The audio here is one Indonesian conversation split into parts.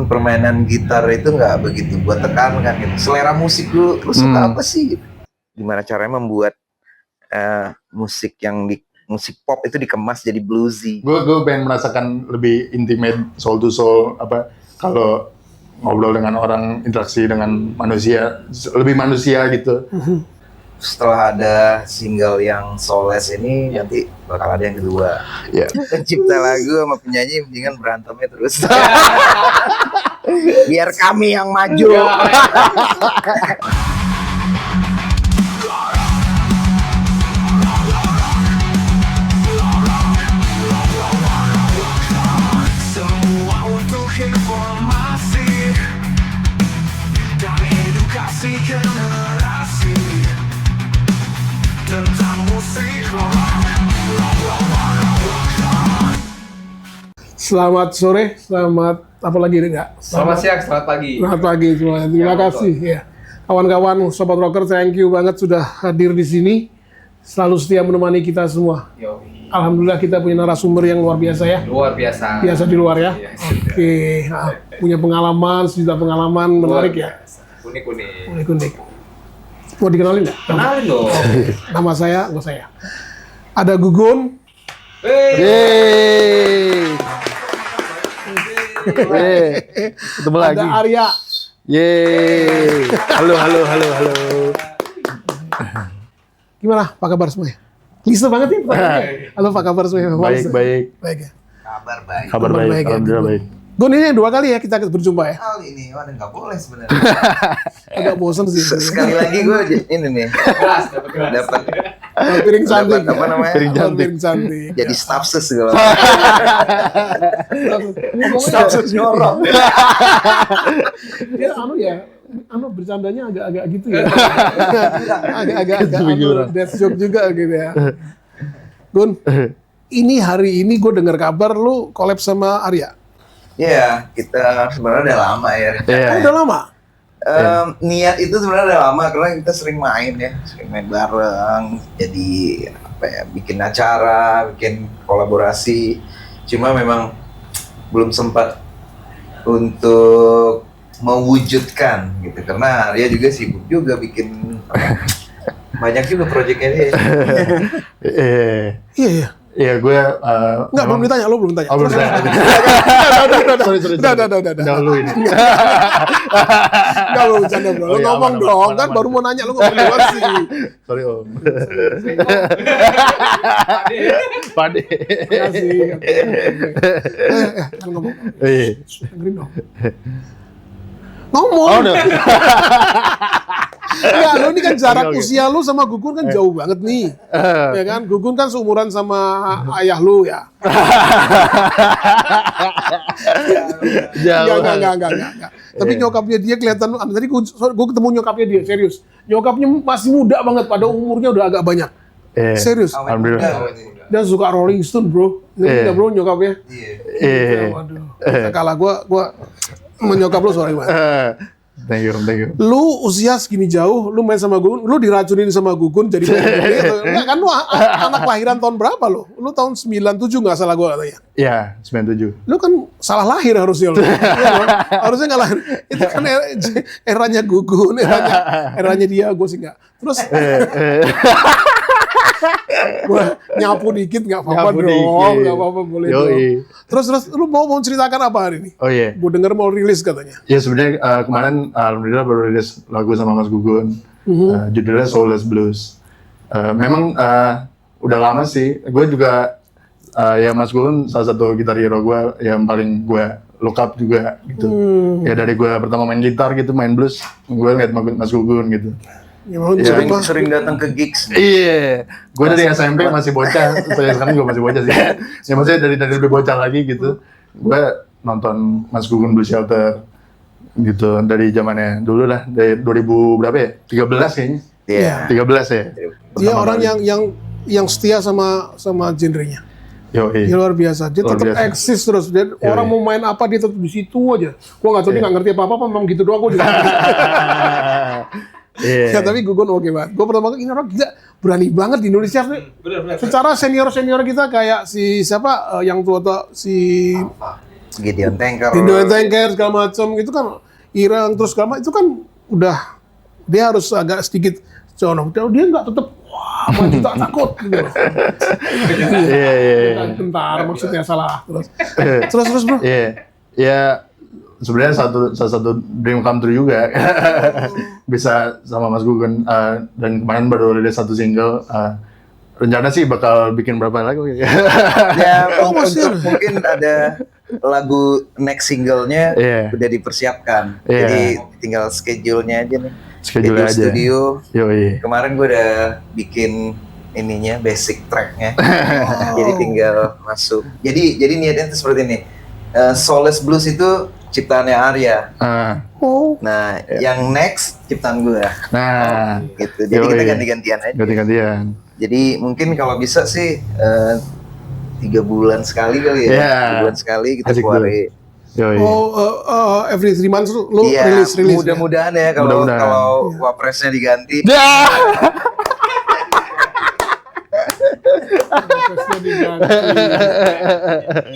permainan gitar itu nggak begitu buat tekankan gitu. Selera musik lu suka apa sih? Gitu. Gimana caranya membuat musik musik pop itu dikemas jadi bluesy? Gue pengen merasakan lebih intimate, soul to soul, apa kalau ngobrol dengan orang, interaksi dengan manusia, lebih manusia gitu. Setelah ada single yang Soulless ini, nanti bakal ada yang kedua. Yeah. Pencipta lagu sama penyanyi mendingan berantemnya terus. Biar kami yang maju. Semua untuk informasi dan edukasi generasi tentang musik. Selamat sore, selamat apa lagi enggak? Selamat siang, selamat pagi. Selamat pagi semuanya. Terima kasih ya. Kawan-kawan Sobat Rocker, thank you banget sudah hadir di sini. Selalu setia menemani kita semua. Yoi. Alhamdulillah kita punya narasumber yang luar biasa ya. Luar biasa. Biasa di luar ya. Yes. Oke, punya pengalaman, sejuta pengalaman menarik ya. Unik-unik. Unik-unik. Mau dikenalin nggak? Kenalin dong. Nama saya, enggak saya. Ada Gugun. Yeay. Ketemu lagi. Ada Arya. Yeay. Halo. Gimana? Apa kabar semuanya? Lisa banget nih pertanyaannya. Halo, apa kabar semuanya? Baik. Baik ya. Kabar baik. Kabar baik. baik ya. Alhamdulillah baik. Gun, ini yang 2 kali ya kita berjumpa ya. Kali ini, nggak boleh sebenarnya. Agak bosan sih. Sekali lagi gue ini nih dapat Piring cantik. apa namanya? Piring cantik. Piring cantik. Jadi staff ses gitu. Staff ses nyorok. Dia bercandanya agak-agak gitu ya. Agak-agak death joke juga gitu ya. Gun, ini hari ini gue dengar kabar lu collab sama Arya. Iya, kita sebenarnya udah lama ya. Oh, udah lama? Niat itu sebenarnya udah lama karena kita sering main bareng. Jadi apa ya, bikin acara, bikin kolaborasi. Cuma memang belum sempat untuk mewujudkan gitu karena Arya juga sibuk juga bikin banyak juga proyeknya dia. Iya. Iya, gue Enggak, belum ditanya, lo belum ditanya. Oh, belum ditanya. Udah. Dahulu ini. Enggak, lo bercanda bro. Lo Oh, iya, ngomong aman, dong, aman, kan aman. baru mau nanya, lo nggak boleh sih. Sorry Om. Pade. Makasih. Kan ngomong. Dengerin dong. Ngomong. Oh, no. Enggak, lo ini kan jarak Oke. usia lo sama Gugun kan jauh banget nih. Ya kan, Gugun kan seumuran sama ayah lo ya. Enggak. Tapi nyokapnya dia kelihatan, tadi gue ketemu nyokapnya dia, serius. Nyokapnya masih muda banget, pada umurnya udah agak banyak. Serius. Alhamdulillah. Dia suka Rolling Stone bro. Ini bro nyokapnya. Waduh. Kalah gue menyokap lo sorry banget. Thank you. Lu usia segini jauh, lu main sama Gugun, lu diracunin sama Gugun jadi gede atau enggak kan lu anak lahiran tahun berapa lo? Lu tahun 97 nggak salah gua katanya. Iya, 97. Lu kan salah lahir harusnya lu. Iya dong? Harusnya nggak lahir. Itu kan eranya Gugun, eranya dia, gue sih nggak. Terus gua nyapu dikit nggak apa-apa Nyapu dong, dikit. nggak apa-apa boleh Yoi. dong. Terus lu mau ceritakan apa hari ini? Oh iya. Gue denger mau rilis katanya. Ya sebenarnya kemarin alhamdulillah baru rilis lagu sama Mas Gugun. Judulnya Soulless Blues. Memang udah lama sih. Gue juga ya Mas Gugun salah satu gitar hero gue yang paling gue look up juga gitu. Ya dari gue pertama main gitar gitu, main blues, gue ngeliat Mas Gugun gitu. Ya, mau Sering datang ke gigs. Iya, gue dari SMP masih bocah, saya sekarang juga masih bocah sih. Ya maksudnya dari lebih bocah lagi gitu, gue nonton Mas Gugun Blues Shelter gitu dari zamannya dulu lah, dari 2000 berapa ya? 13 kayaknya. Iya. 13 ya. Dia orang yang setia sama genrenya. Yoi. Dia luar biasa. Dia Luar tetap biasa. eksis terus. Dia orang mau main apa dia tetap di situ aja. Gua nggak tahu dia nggak ngerti apa-apa, memang gitu doang. Gua juga. Ya, tapi Gugun oke banget. Gue pertama kali ini orang gila berani banget di Indonesia. Bener. Secara senior kita kayak si siapa yang tua si Gideon Tanker. Indo Tanker segala macam itu kan Irang terus segala itu kan udah dia harus agak sedikit conong. Dia nggak tetap wah maju tak takut gitu. Iya. Tentara maksudnya salah terus bro. Iya. Ya sebenarnya salah satu dream come true juga bisa sama Mas Gugun dan kemarin baru rilis satu single. Rencana sih bakal bikin berapa lagu ya? Ya, masih untuk mungkin ada lagu next singlenya Iya. udah dipersiapkan. Iya. Jadi tinggal schedule-nya aja nih. Schedule Di aja. studio. Yoi. Kemarin gue udah bikin ininya basic track-nya. Jadi tinggal masuk. Jadi niatnya tuh seperti ini. Soulless Blues itu ciptaannya Arya. Oh. Nah, yang next ciptaan gue. Nah, Gitu. Jadi Yoi. kita ganti-gantian aja. ganti-gantian. Jadi mungkin kalau bisa sih 3 bulan sekali kali ya. Iya. 3 bulan sekali kita Asik tuh. keluarin. Yoi. Every 3 months lu Iya, rilis. mudah-mudahan ya kalau Mudah-mudahan. kalau wapresnya diganti.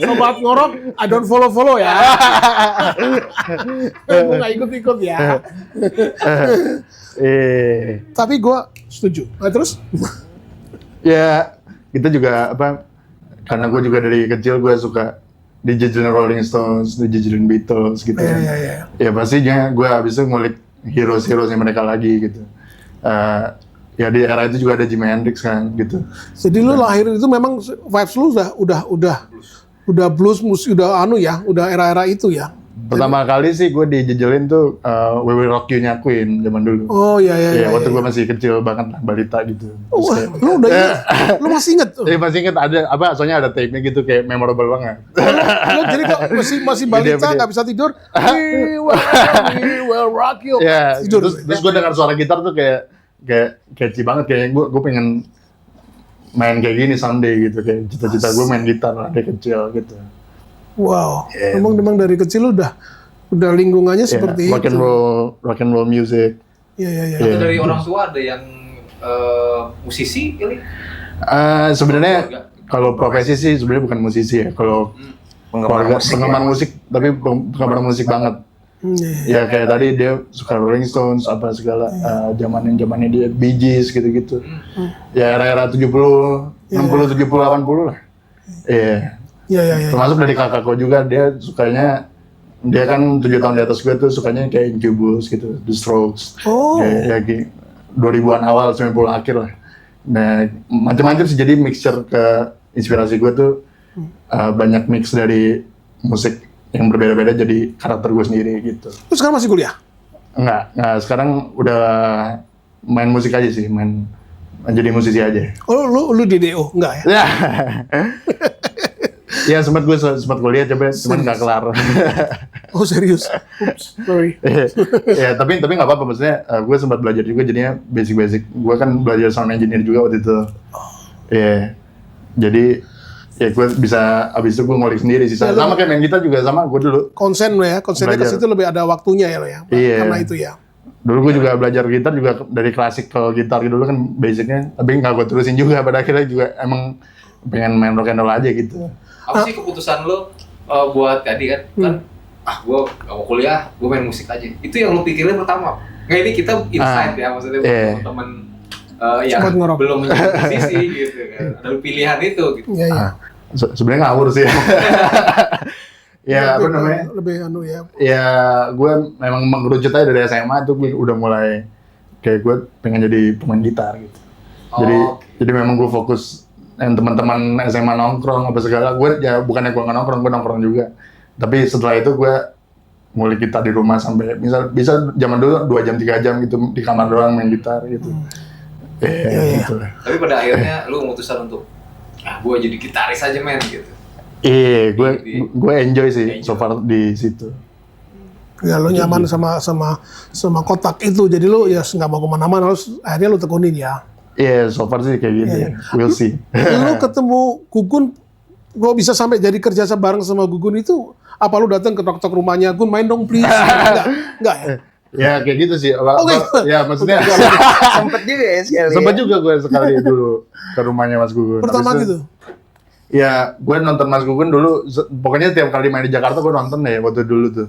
Sobat ngorok, I don't follow ya. Gue nggak ikut-ikut ya. Tapi gue setuju. Nah, terus? Ya, kita juga apa? Karena gue juga dari kecil gue suka dijejelin Rolling Stones, dijejelin Beatles gitu. Iya. Ya pastinya gue abis itu ngulik heroes-heroesnya mereka lagi gitu. Ya di era itu juga ada Jimi Hendrix kan gitu. Jadi lu lahir itu memang vibes lu udah blues, udah udah era-era itu ya. Pertama kali sih gue dijejelin tuh We Will Rock You-nya Queen zaman dulu. Oh iya. Iya, waktu gue masih kecil banget lah, balita gitu. Terus Wah, kayak- lu udah inget? Lu masih inget tuh? masih inget ada apa? Soalnya ada tape-nya gitu kayak memorable banget. Lu jadi kok masih balita Gede. nggak bisa tidur? We will rock you. Ya, Tidur. terus gue dengar suara gitar tuh kayak catchy banget, kayak gue pengen main kayak gini someday gitu, kayak cita-cita gue main gitar lah dari kecil gitu. Wow, memang dari kecil udah lingkungannya Ya, seperti rock and itu. roll music. Iya. Atau dari orang tua ada yang musisi kali? Sebenarnya kalau profesi sih sebenarnya bukan musisi ya, kalau penggemar musik, tapi penggemar musik banget. Iya. Ya kayak tadi dia suka Rolling Stones apa segala zamannya dia Bee Gees gitu-gitu. Ya era-era 70, 60, 70, 80 lah. Iya. Iya. Termasuk dari kakakku juga, dia sukanya, dia kan 7 tahun di atas gue tuh sukanya kayak Incubus gitu, The Strokes. Oh. Kayak 2000-an awal, 90 akhir lah. Nah, macam-macam sih, jadi mixture ke inspirasi gue tuh banyak mix dari musik yang berbeda-beda jadi karakter gue sendiri gitu. Lu sekarang masih kuliah? Enggak, sekarang udah main musik aja sih, jadi musisi aja. Oh, lu di DO? Enggak ya? Ya. Ya sempat kuliah cuman nggak kelar. Oh serius? Oops, sorry. Ya tapi nggak apa-apa, maksudnya gue sempat belajar juga, jadinya basic. Gue kan belajar sound engineer juga waktu itu. Iya. Jadi ya gue bisa, abis itu gue ngulik sendiri sih. Sama kayak main gitar juga sama gue dulu. Konsennya ke Belajar. situ lebih ada waktunya ya lo ya. Iya. Karena itu ya. Dulu gue juga belajar gitar juga dari klasik ke gitar gitu dulu kan basicnya, tapi nggak gue terusin juga, pada akhirnya juga emang pengen main rock and roll aja gitu. Apa sih keputusan lo buat tadi kan gue gak mau kuliah, gue main musik aja. Itu yang lo pikirin pertama? Nggak, ini kita insight ya, maksudnya buat teman-teman yang Sobat ngorok. belum menjadi musisi gitu kan. Ada pilihan itu gitu. Iya. Sebenarnya ngawur sih. Ya apa namanya? Lebih ya. Ya gue memang mengerucut aja dari SMA tuh, gue udah mulai kayak gue pengen jadi pemain gitar gitu. Jadi memang gue fokus yang teman-teman SMA nongkrong apa segala, gue ya bukannya gue nggak nongkrong, gue nongkrong juga. Tapi setelah itu gue ngulik gitar di rumah sampai bisa zaman dulu 2 jam 3 jam gitu di kamar doang main gitar gitu. Gitu. Tapi pada akhirnya lu memutuskan untuk gue jadi gitaris aja men gitu. Iya, gue enjoy sih so far di situ. Ya lo nyaman sama kotak itu, jadi lo ya nggak mau kemana-mana, akhirnya lo tekunin ya. Iya, so far sih kayak gitu. We'll see. Lo ketemu Gugun, kok bisa sampai jadi kerja bareng sama Gugun itu? Apa lo datang ke tok-tok rumahnya, Gun main dong please? Enggak ya? Ya kayak gitu sih. gitu. Ya maksudnya Sempet juga ya sekali. sempat juga gue sekali dulu ke rumahnya Mas Gugun. Pertama Habis itu, gitu. Ya, gue nonton Mas Gugun dulu, pokoknya tiap kali main di Jakarta gue nonton deh waktu dulu tuh.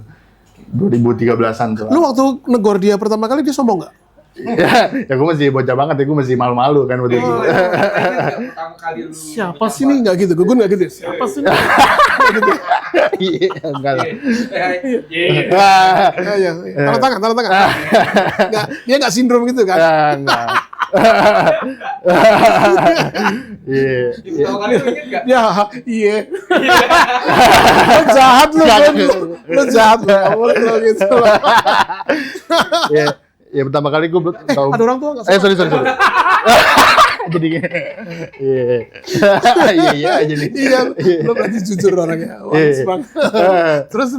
2013-an tuh. Lu waktu negor dia pertama kali dia sombong nggak? ya gue masih bocah banget ya, gue masih malu-malu kan waktu itu. Pertama kali lu. Siapa sih nih nggak gitu? Gugun nggak gitu. Siapa sih? Nih? Iya, enggak lah. Iya. Tanda tangan. Nggak, dia nggak sindrom gitu kan? Enggak. Iya. Pertama kali lu inget nggak? Ya, iya. Lu jahat lu, Gun. Lu jahat lu. Nggak boleh lu gitu. Iya. Ya pertama kali gue tahu. Ada orang tua nggak? Sorry. Jadi iya jadi. Iya, lu berarti jujur orangnya. Iya. Terus.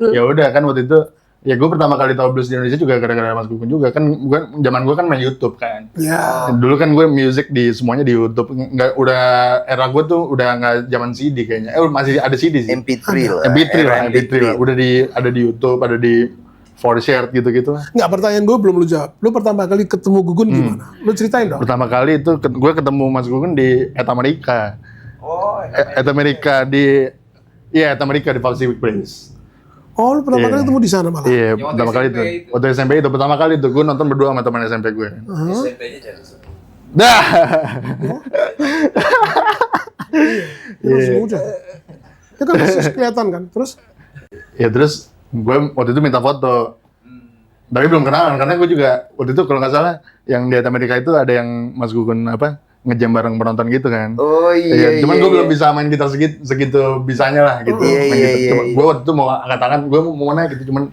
Ya udah kan waktu itu ya gue pertama kali tahu blues di Indonesia juga gara-gara Mas Gugun juga kan zaman gue kan main YouTube kan. Ya. Dulu kan gue music di semuanya di YouTube. Nggak udah era gue tuh udah nggak zaman CD kayaknya. Masih ada CD sih. MP3 lah. MP3 lah, Era MP3 lah. Udah ada di YouTube, ada di For Shared gitu-gitu. Nggak, pertanyaan gue belum lu jawab. Lu pertama kali ketemu Gugun gimana? Lu ceritain dong. Pertama kali itu gue ketemu Mas Gugun di Et America. Oh, Et America di Et America di Pacific Place. Oh, lu pertama kali ketemu di sana malah? Iya, Yang waktu pertama kali SMP itu. itu. Waktu SMP itu pertama kali itu gue nonton berdua sama teman SMP gue. SMP-nya jadi Dah. Dia masih muda. Dia kan masih kelihatan kan? Terus? Ya terus gue waktu itu minta foto. Tapi belum kenalan karena gue juga waktu itu kalau nggak salah yang di Amerika itu ada yang Mas Gugun ngejam bareng penonton gitu kan. Oh iya. Cuman gue belum bisa main gitar segitu bisanya lah gitu. Iya, Main iya, gitar. iya, Cuma iya. gue waktu itu mau angkat tangan, gue mau mana gitu cuman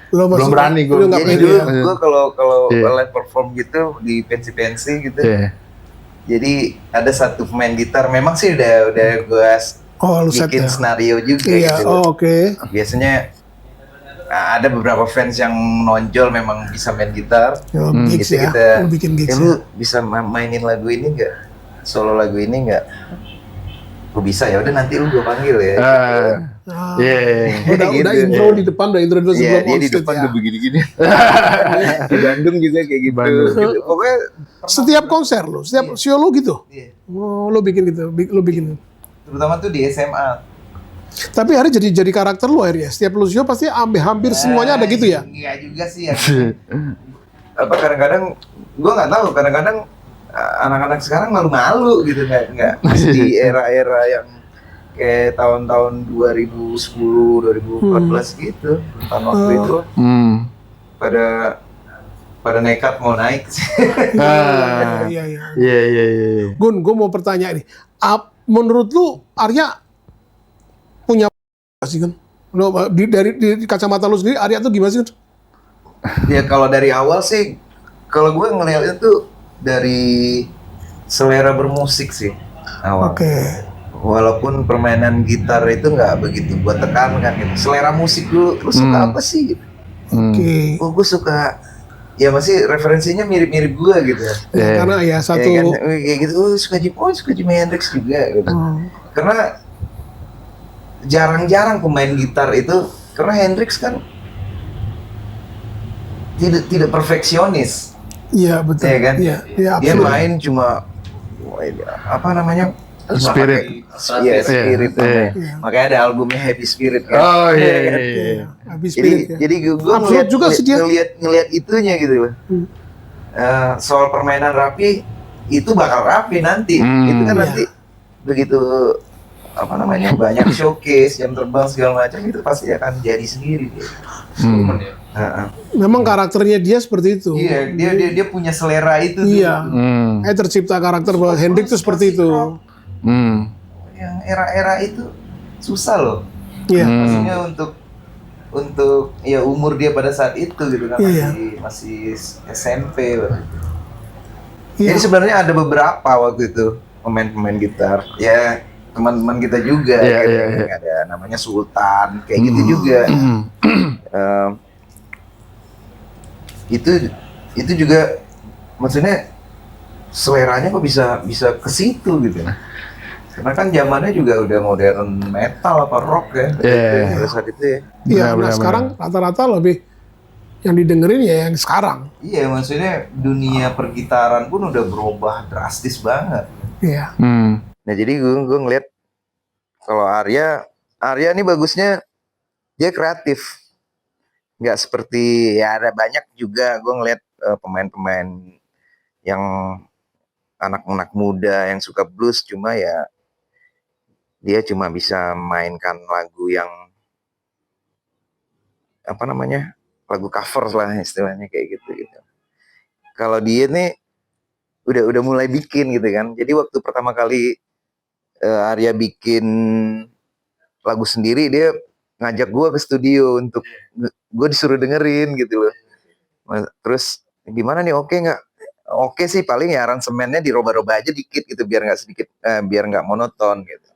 Belum belum berani gue. Lu nggak Jadi pede dulu ya? gue kalau Iya. live perform gitu di pensi gitu. Iya. Jadi ada satu pemain gitar, memang sih udah gue Oh, lu set bikin ya? skenario juga Iya, gitu. oh, oke. Biasanya ada beberapa fans yang nonjol memang bisa main gitar. Ya, gigs Gitu ya? kita, Lu bikin gigs ya? lu bisa mainin lagu ini nggak? Solo lagu ini nggak? Gue bisa, ya udah nanti lu gue panggil ya. Ah. Iya. Udah Gitu. intro di depan, udah intro dulu Iya, sebelum dia on di stage depan ya. tuh begini-gini. Di Bandung juga kayak gitu. Bandung. Gitu. Pokoknya Setiap konser lu, setiap show lu gitu? iya. Oh, lu bikin gitu, lu bikin. Terutama tuh di SMA. Tapi hari jadi karakter lu akhirnya. Setiap lu show pasti hampir semuanya ada gitu ya? Iya juga sih ya. Apa kadang-kadang gue nggak tahu, kadang-kadang anak-anak sekarang malu-malu gitu, nggak di era-era yang kayak tahun-tahun 2010, 2014 gitu. Tahun waktu itu pada nekat mau naik sih. Iya, iya. Iya. Gun, gue mau bertanya nih. Menurut lu Arya punya sih kan? Lu, dari kacamata lu sendiri, Arya tuh gimana sih? Ya kalau dari awal sih, kalau gue ngeliat itu dari selera bermusik sih awal. Oke. Walaupun permainan gitar itu nggak begitu gue tekankan gitu. Selera musik lu suka apa sih? Gitu. Oke. Oh gue suka, ya masih referensinya mirip-mirip gue gitu. Iya. Karena ya satu. Ya kan, kayak gitu, suka Jimi Hendrix juga gitu. Karena jarang-jarang pemain gitar itu, karena Hendrix kan tidak perfeksionis. Iya betul. Iya kan? Iya, iya, Dia absolut. main cuma apa namanya? Spirit. Iya, Spirit. Iya. Makanya ada albumnya Happy Spirit kan. Oh Iya, iya. habis Jadi spirit ya. jadi gue Absolut juga sih dia. ngeliat itunya gitu loh. Soal permainan rapi itu bakal rapi nanti. Itu kan Iya. nanti begitu apa namanya banyak showcase, jam terbang segala macam itu pasti akan jadi sendiri dia. Memang karakternya dia seperti itu. Iya, dia punya selera itu. Iya. Tuh. Tercipta karakter bahwa Hendrik tuh seperti itu. Yang era-era itu susah loh. Iya. Maksudnya untuk ya umur dia pada saat itu gitu kan Iya. masih SMP. Iya. Jadi sebenarnya ada beberapa waktu itu pemain-pemain gitar. Ya teman-teman kita juga Iya, gitu. iya. Ada namanya Sultan kayak gitu juga. Itu juga maksudnya seleranya kok bisa ke situ gitu. Karena kan zamannya juga udah modern metal apa rock ya. Iya. Pada saat itu ya. Iya, Benar, nah sekarang rata-rata lebih yang didengerin ya yang sekarang. Iya, maksudnya dunia pergitaran pun udah berubah drastis banget. Iya. Nah jadi gue ngeliat Kalau Arya nih bagusnya dia kreatif. Nggak seperti ya ada banyak juga gue ngeliat pemain-pemain yang anak-anak muda yang suka blues cuma ya dia cuma bisa mainkan lagu yang apa namanya lagu cover lah istilahnya kayak gitu gitu. Kalau dia nih udah mulai bikin gitu kan. Jadi waktu pertama kali Arya bikin lagu sendiri dia ngajak gue ke studio untuk gue disuruh dengerin gitu loh. Terus gimana nih oke nggak? Oke sih paling ya aransemennya dirubah-rubah aja dikit gitu biar nggak monoton gitu.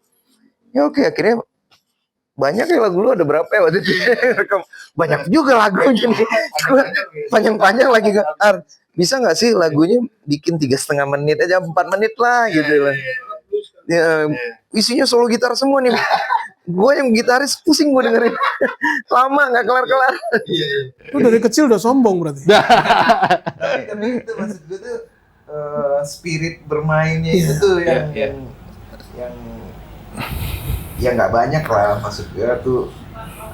Ya oke akhirnya banyak ya lagu lu ada berapa ya waktu itu? Banyak juga lagunya nih. Panjang-panjang lagi bisa nggak sih lagunya bikin 3,5 menit aja 4 menit lah gitu lah. Ya, isinya solo gitar semua nih. Gue yang gitaris pusing gue dengerin. Lama nggak kelar-kelar. Lu dari kecil udah sombong berarti. Tapi itu maksud gue tuh spirit bermainnya itu tuh yang ya nggak banyak lah maksud gue tuh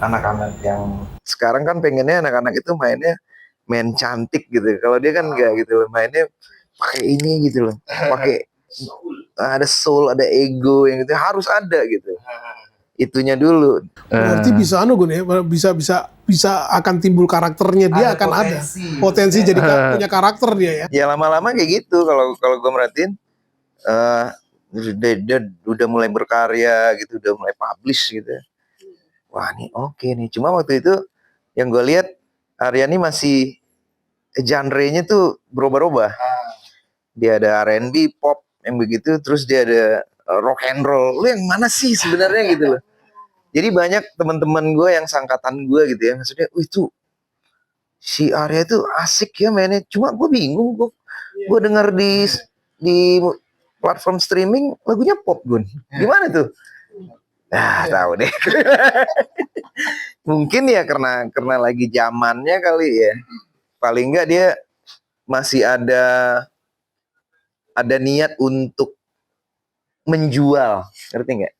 anak-anak yang sekarang kan pengennya anak-anak itu main cantik gitu. Kalau dia kan nggak gitu loh, mainnya pakai ini gitu loh, pakai ada soul, ada ego yang itu harus ada gitu. Itunya dulu. Berarti bisa Gun ya, bisa akan timbul karakternya dia Ada akan potensi jadi punya karakter dia ya. Ya lama-lama kayak gitu kalau gue merhatiin dia udah mulai berkarya gitu, udah mulai publish gitu. Wah nih oke nih. Cuma waktu itu yang gue lihat Aryani masih genre-nya tuh berubah-ubah. Dia ada R&B, pop yang begitu, terus dia ada rock and roll. Lu yang mana sih sebenarnya gitu loh. Jadi banyak teman-teman gue yang sangkatan gue gitu ya, maksudnya, itu si Arya itu asik ya mainnya. Cuma gue bingung, gue dengar di platform streaming lagunya pop Gun. Gimana tuh? Tahu deh. Mungkin ya karena lagi zamannya kali ya. Paling enggak dia masih ada niat untuk menjual, ngerti nggak?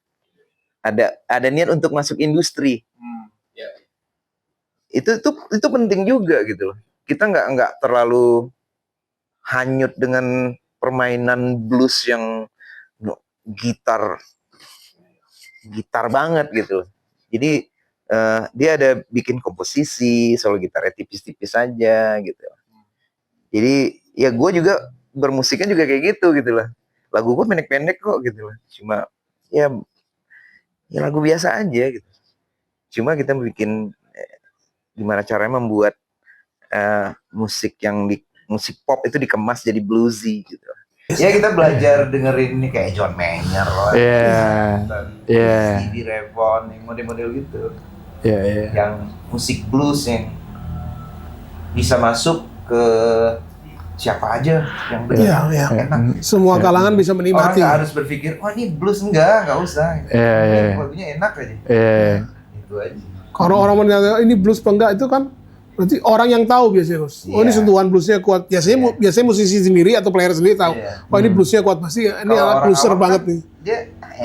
Ada niat untuk masuk industri. Itu penting juga gitu loh. Kita nggak terlalu hanyut dengan permainan blues yang gitar banget gitu loh. Jadi dia ada bikin komposisi, solo gitarnya tipis-tipis aja gitu. Jadi ya gue juga bermusiknya juga kayak gitu lah. Lagu gue pendek-pendek kok gitu lah. Cuma ya lagu biasa aja gitu. Cuma kita bikin gimana caranya membuat musik musik pop itu dikemas jadi bluesy gitu. Ya kita belajar dengerin ini kayak John Mayer lah. Stevie Ray Vaughan, yang model-model gitu. Yang musik blues yang bisa masuk ke siapa aja yang benar enak. Semua kalangan bisa menikmati. Orang nggak harus berpikir, oh ini blues enggak usah. Lagunya enak aja. Itu aja. Kalau orang menanya ini blues apa enggak itu kan berarti orang yang tahu biasanya Gus. Oh ini sentuhan bluesnya kuat. Biasanya musisi sendiri atau player sendiri tahu. Oh ini bluesnya kuat pasti ini anak blueser banget nih. Dia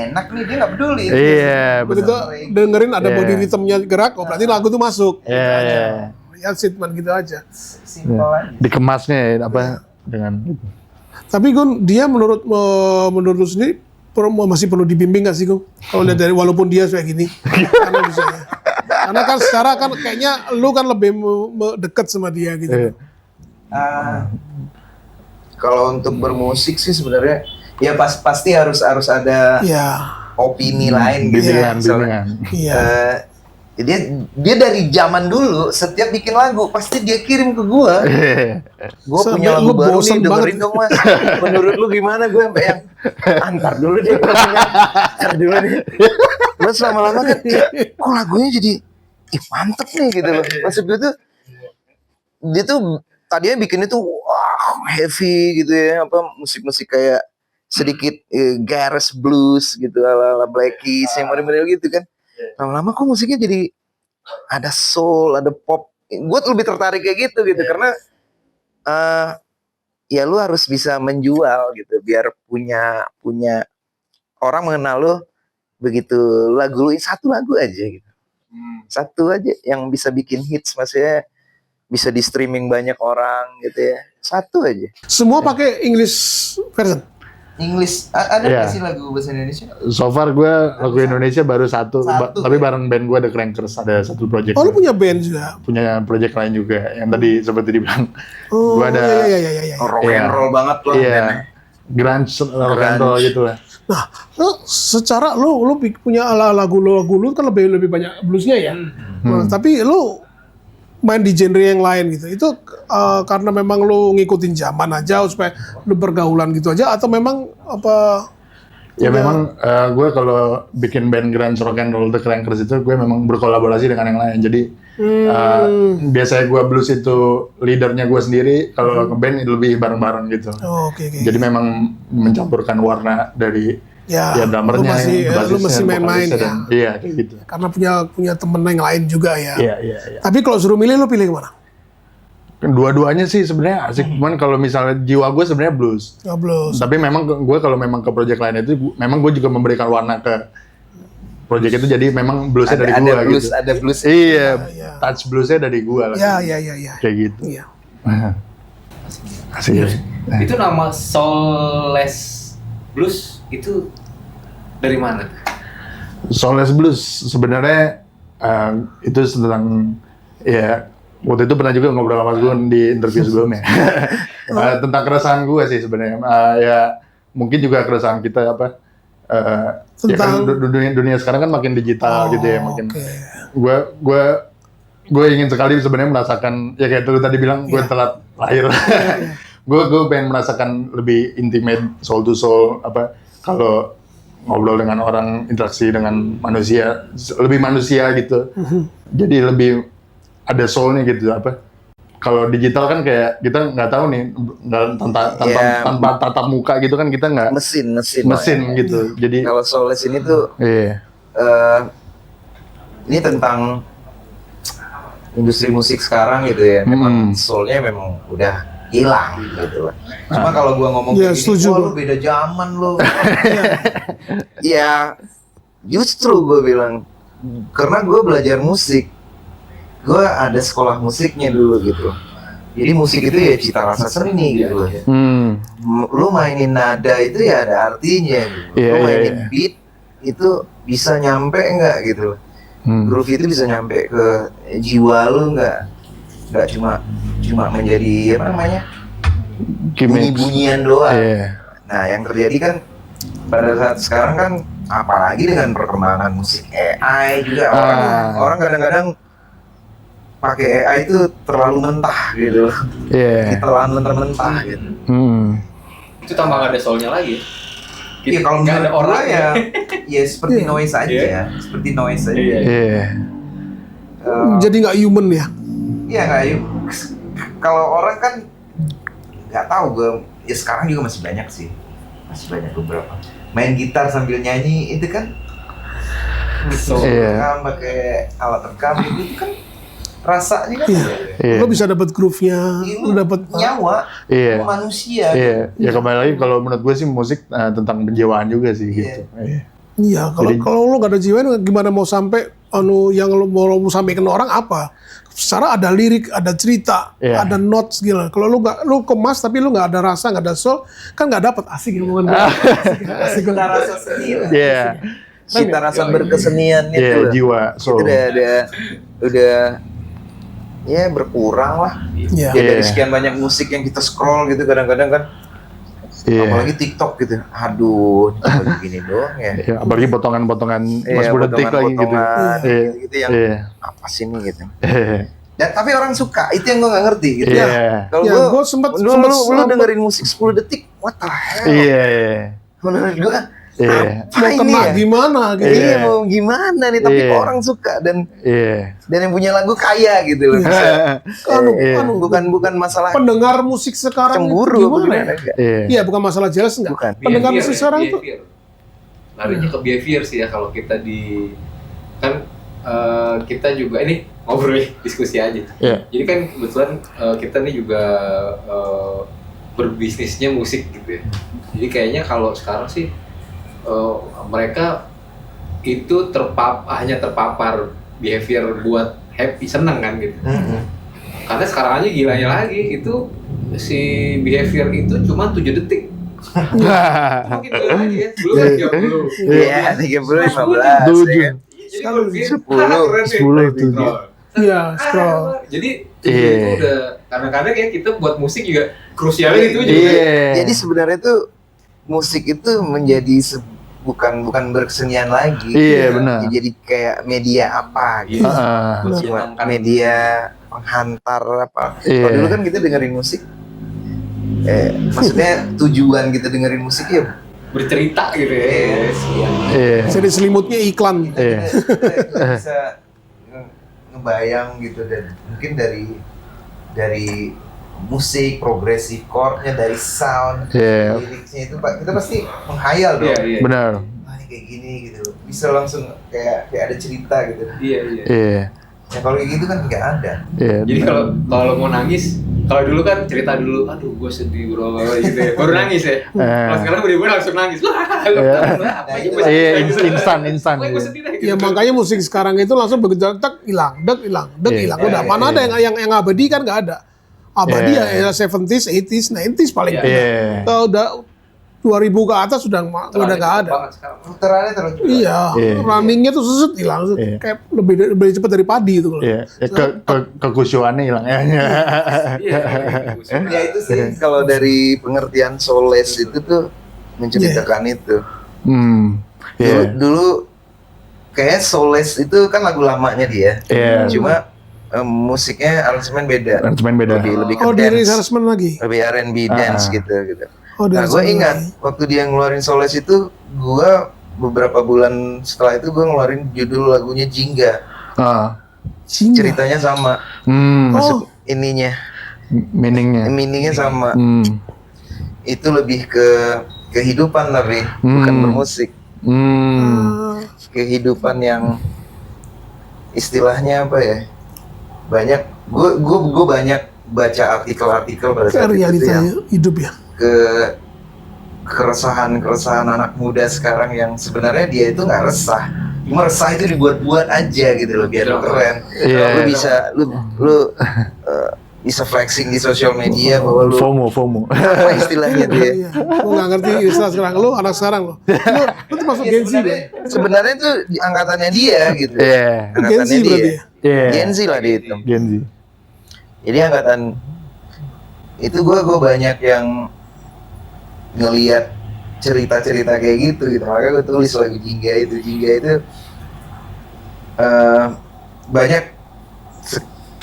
enak nih, dia nggak peduli. Begitu dengerin ada body rhythmnya gerak, oh berarti lagu tuh masuk. Ya statement gitu aja. Simpel aja. Dikemasnya ya, apa dengan itu. Tapi Gun, dia menurut lu sendiri masih perlu dibimbing nggak sih Gun? Kalau lihat dari walaupun dia kayak gini, karena kan secara kan kayaknya lu kan lebih dekat sama dia gitu. Kalau untuk bermusik sih sebenarnya ya pasti harus ada opini lain gitu ya. Dia dari zaman dulu setiap bikin lagu pasti dia kirim ke gua. Gua punya lagu baru nih, dengerin dong Mas. Menurut lu gimana? Gue sampai yang antar dulu deh. Terus lama-lama kan kok lagunya jadi mantep nih gitu loh. Maksud gue tuh dia tuh tadinya bikin itu heavy gitu ya, musik-musik kayak sedikit garage blues gitu ala Black Keys yang model-model gitu kan. Lama-lama kok musiknya jadi ada soul, ada pop. Gue tuh lebih tertarik kayak gitu karena ya lu harus bisa menjual gitu biar punya orang mengenal lu begitu lagu lu satu lagu aja gitu. Satu aja yang bisa bikin hits, maksudnya bisa di streaming banyak orang gitu ya. Satu aja. Semua pakai English version. English ada Iya. nggak sih lagu bahasa Indonesia? So far gue lagu Indonesia baru satu, Satu, tapi ya? bareng band gue The Crankers, ada satu project. Oh, lu punya band juga? Punya project lain juga yang tadi seperti dibilang. Oh, Gua ada iya. Rock Iya. and roll banget lah. Iya, bandnya. grunge, rock and roll gitu lah. Nah, secara lu punya lagu lu kan lebih banyak bluesnya ya. Nah, tapi lu main di genre yang lain gitu. Itu karena memang lu ngikutin zaman aja supaya lu bergaulan gitu aja, atau memang apa? Ya memang gue kalau bikin band grunge rock and roll The Crankers itu gue memang berkolaborasi dengan yang lain. Jadi biasanya gue blues itu leadernya gue sendiri, kalau ngeband itu lebih bareng-bareng gitu. Oh, oke. Jadi memang mencampurkan warna dari Ya, drummernya, lu masih main-main vokalisnya, ya. dan iya kayak gitu. Karena punya temen yang lain juga ya. Iya. Tapi kalau suruh milih lu pilih kemana? Dua-duanya sih sebenarnya asik, cuman kalau misalnya jiwa gue sebenarnya blues. Ya blues. Tapi memang gue kalau memang ke project lain itu memang gue juga memberikan warna ke project itu, jadi memang bluesnya dari gue blues, gitu. ada blues. Iya, touch bluesnya dari gue lah. Ya. Kayak gitu. Iya. Asik. Itu nama Soulless Blues itu dari mana? Soulless Blues sebenarnya itu tentang ya waktu itu pernah juga ngobrol sama Gun di interview sebelumnya tentang keresahan gue sih sebenarnya. Ya mungkin juga keresahan kita apa ya kan dunia sekarang kan makin digital gitu ya, makin gue ingin sekali sebenarnya merasakan ya kayak tadi bilang gue telat lahir. gue pengen merasakan lebih intimate soul to soul, apa kalau ngobrol dengan orang, interaksi dengan manusia, lebih manusia gitu. Jadi lebih ada soulnya gitu, apa. Kalau digital kan kayak kita nggak tahu nih, tanpa tatap muka gitu kan, kita nggak mesin gitu. Jadi Kalau Soulless ini tuh ini tentang industri musik sekarang gitu ya. Memang soulnya memang udah hilang gitu lah. Cuma kalau gua ngomong Ya, kayak setuju, gini, gua. lu beda zaman lu. Ya, justru gue bilang, karena gue belajar musik, gue ada sekolah musiknya dulu gitu. Jadi musik itu ya cita rasa seni gitu. Lu mainin nada itu ya ada artinya gitu. Lu mainin beat itu bisa nyampe nggak gitu. Groove itu bisa nyampe ke jiwa lu nggak cuma menjadi apa namanya bunyi-bunyian doang. Nah yang terjadi kan pada saat sekarang kan, apalagi dengan perkembangan musik AI juga, orang kadang-kadang pakai AI itu terlalu mentah gitu, ditelan mentah-mentah gitu. Itu tambah gak ada soulnya lagi. Iya kalau nggak ada menurut orang gua ya seperti noise aja, seperti noise aja. Jadi nggak human ya? Iya nggak yuk. Kalau orang kan nggak tahu, gue ya sekarang juga masih banyak sih, masih banyak beberapa main gitar sambil nyanyi itu kan, rekam pakai alat rekam itu kan rasanya kan Lo bisa dapat groove-nya, lo dapat nyawa manusia. Ya kembali lagi kalau menurut gue sih musik tentang penjiwaan juga sih gitu. Iya, kalau lo gak ada jiwa, gimana mau sampai yang lo mau sampaikan ke orang apa? Secara ada lirik, ada cerita, ada notes gitu. Kalau lo kemas tapi lo nggak ada rasa, nggak ada soul, kan nggak dapat. Asik omongan gue. Asik. Cita rasa seni lah. Iya. Cita rasa berkesenian itu loh. Jiwa, soul. Itu udah ya berkurang lah. Ya dari sekian banyak musik yang kita scroll gitu kadang-kadang kan. Apalagi TikTok gitu, aduh, gini doang ya. Apalagi potongan-potongan Mas Budetik lagi gitu. Gitu yang apa sih ini gitu. Dan tapi orang suka, itu yang gue nggak ngerti gitu. Kalau gue sempat lu dengerin musik 10 detik, what the hell? Menurut gue, mau kena gimana gitu. Iya, mau gimana nih, tapi orang suka dan yang punya lagu kaya gitu loh. Bukan masalah pendengar musik sekarang cemburu gimana ya? Iya, bukan masalah jelas enggak. Bukan. Pendengar musik sekarang tuh larinya ke behavior sih ya, kalau kita kan kita juga ini ngobrol diskusi aja. Jadi kan kebetulan kita nih juga berbisnisnya musik gitu ya. Jadi kayaknya kalau sekarang sih mereka itu hanya terpapar behavior buat happy, seneng kan gitu. Karena sekarang aja gilanya lagi itu si behavior itu cuma 7 detik. Makin gila lagi ya. Dulu kan 30. Iya, 30, 15. Tujuh. Jadi kalau begini, 10, 7. Iya, scroll. Jadi Iya. itu udah kadang-kadang ya kita buat musik juga krusialnya itu juga. Iya. Jadi sebenarnya tuh musik itu menjadi bukan berkesenian lagi. Iya, benar. Jadi kayak media apa gitu. Heeh. Cuma media penghantar apa. Iya. Kalau dulu kan kita dengerin musik, maksudnya tujuan kita dengerin musik ya Bercerita gitu ya. Iya. Jadi selimutnya iklan. Iya. kita bisa ngebayang gitu, dan mungkin dari musik, progresif chordnya, dari sound, Iya. liriknya itu Pak, kita pasti menghayal dong. Iya, iya. Benar. Ah, ini kayak gini gitu, bisa langsung kayak ada cerita gitu. Iya, iya. Iya. Ya kalau kayak gitu kan nggak ada. Iya. Jadi kalau mau nangis, kalau dulu kan cerita dulu, aduh gue sedih bro, gitu ya. Baru nangis ya. Kalau sekarang udah langsung nangis. Wah, apa aja gue Iya, sedih. instan. Pokoknya gue sedih dah, gitu. Ya makanya musik sekarang itu langsung begitu tek hilang, hilang, Iya. hilang. Udah mana ada yang abadi kan nggak ada. Abadi Iya. ya 70s, 80s, 90s paling. Iya. Kalau udah 2000 ke atas udah nggak ada. Banget sekarang. Putarannya terus. Iya, Iya. runningnya tuh seset hilang, Iya. kayak lebih cepat dari padi itu. Iya. Kekusyuannya hilang ya. Iya. Ya itu sih kalau dari pengertian soles itu tuh menceritakan itu. Iya. Dulu kayak soles itu kan lagu lamanya dia. Iya. Cuma musiknya aransemen beda. Aransemen beda. Lebih ke Oh, di dance. rehearsal lagi. Lebih R&B dance gitu. Oh, di Nah, gue rehearsal ingat lagi. waktu dia ngeluarin Soles itu, gue beberapa bulan setelah itu gue ngeluarin judul lagunya Jingga. Ah. Jingga. Ceritanya sama, Oh, ininya, Meaningnya. sama. Itu lebih ke kehidupan tapi bukan bermusik. Kehidupan yang istilahnya apa ya? Gue banyak baca artikel-artikel pada ke saat itu realita yang hidup ya. ke keresahan anak muda sekarang yang sebenarnya dia itu nggak resah, cuma resah itu dibuat-buat aja gitu loh biar lo keren. Iya. Lu bisa flexing di sosial media bahwa lu FOMO. apa istilahnya dia. Iya. Gue nggak ngerti istilah sekarang. Lu anak sekarang lo. Lu termasuk Gen Z kan? Sebenarnya itu di angkatannya dia gitu. Iya. Gen Z Angkatannya dia. berarti. Iya. Gen Z lah dia itu. Gen Z. Jadi angkatan itu gue banyak yang ngelihat cerita-cerita kayak gitu makanya gue tulis lagu Jingga itu banyak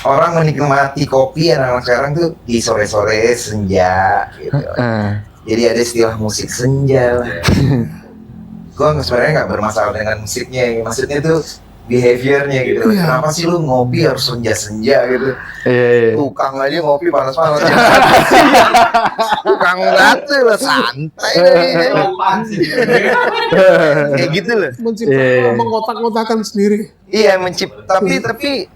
orang menikmati kopi anak-anak sekarang tuh di sore-sore senja gitu. Jadi ada istilah musik senja lah. Gue sebenarnya nggak bermasalah dengan musiknya, maksudnya tuh behaviornya gitu. Iya. Kenapa sih lu ngopi harus senja-senja gitu? Iya. Tukang aja ngopi panas-panas. Tukang batu lah santai deh. Apaan sih? Kayak gitu loh. Menciptakan, mengotak-ngotakan sendiri. Iya tapi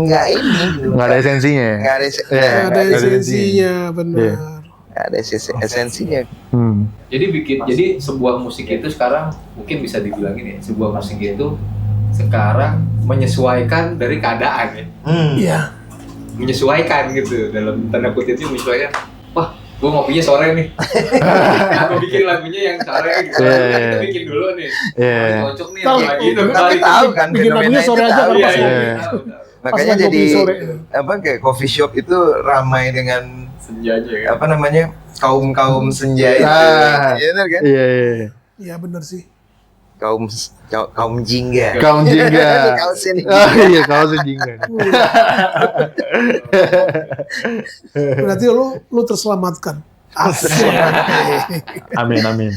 nggak ini gitu. Nggak ada esensinya. Nggak ada Iya. Ada nggak ada esensinya, benar. Iya. nggak ada esensinya. Jadi sebuah musik itu sekarang mungkin bisa dibilangin ya, sebuah musik itu sekarang menyesuaikan dari keadaan ya. Iya. Menyesuaikan gitu, dalam tanda kutip itu menyesuaikan. Wah, gue ngopinya sore nih. Aku bikin lagunya yang sore gitu. Kita bikin dulu nih. Cocok nih Tahu. lagi itu. Tapi tahu kan Bikin fenomena lagunya itu sore aja tahu. kan Iya, pas iya, ngopi. tahu. Makanya Pas jadi ngopi sore. apa kayak coffee shop itu ramai dengan Senjanya kan. apa namanya kaum senja itu. Iya benar kan? Iya. Iya benar sih. Kaum jingga. Kaum jingga. Kaum sini. Oh iya, kaum jingga. Berarti lu terselamatkan. Asik. Amin.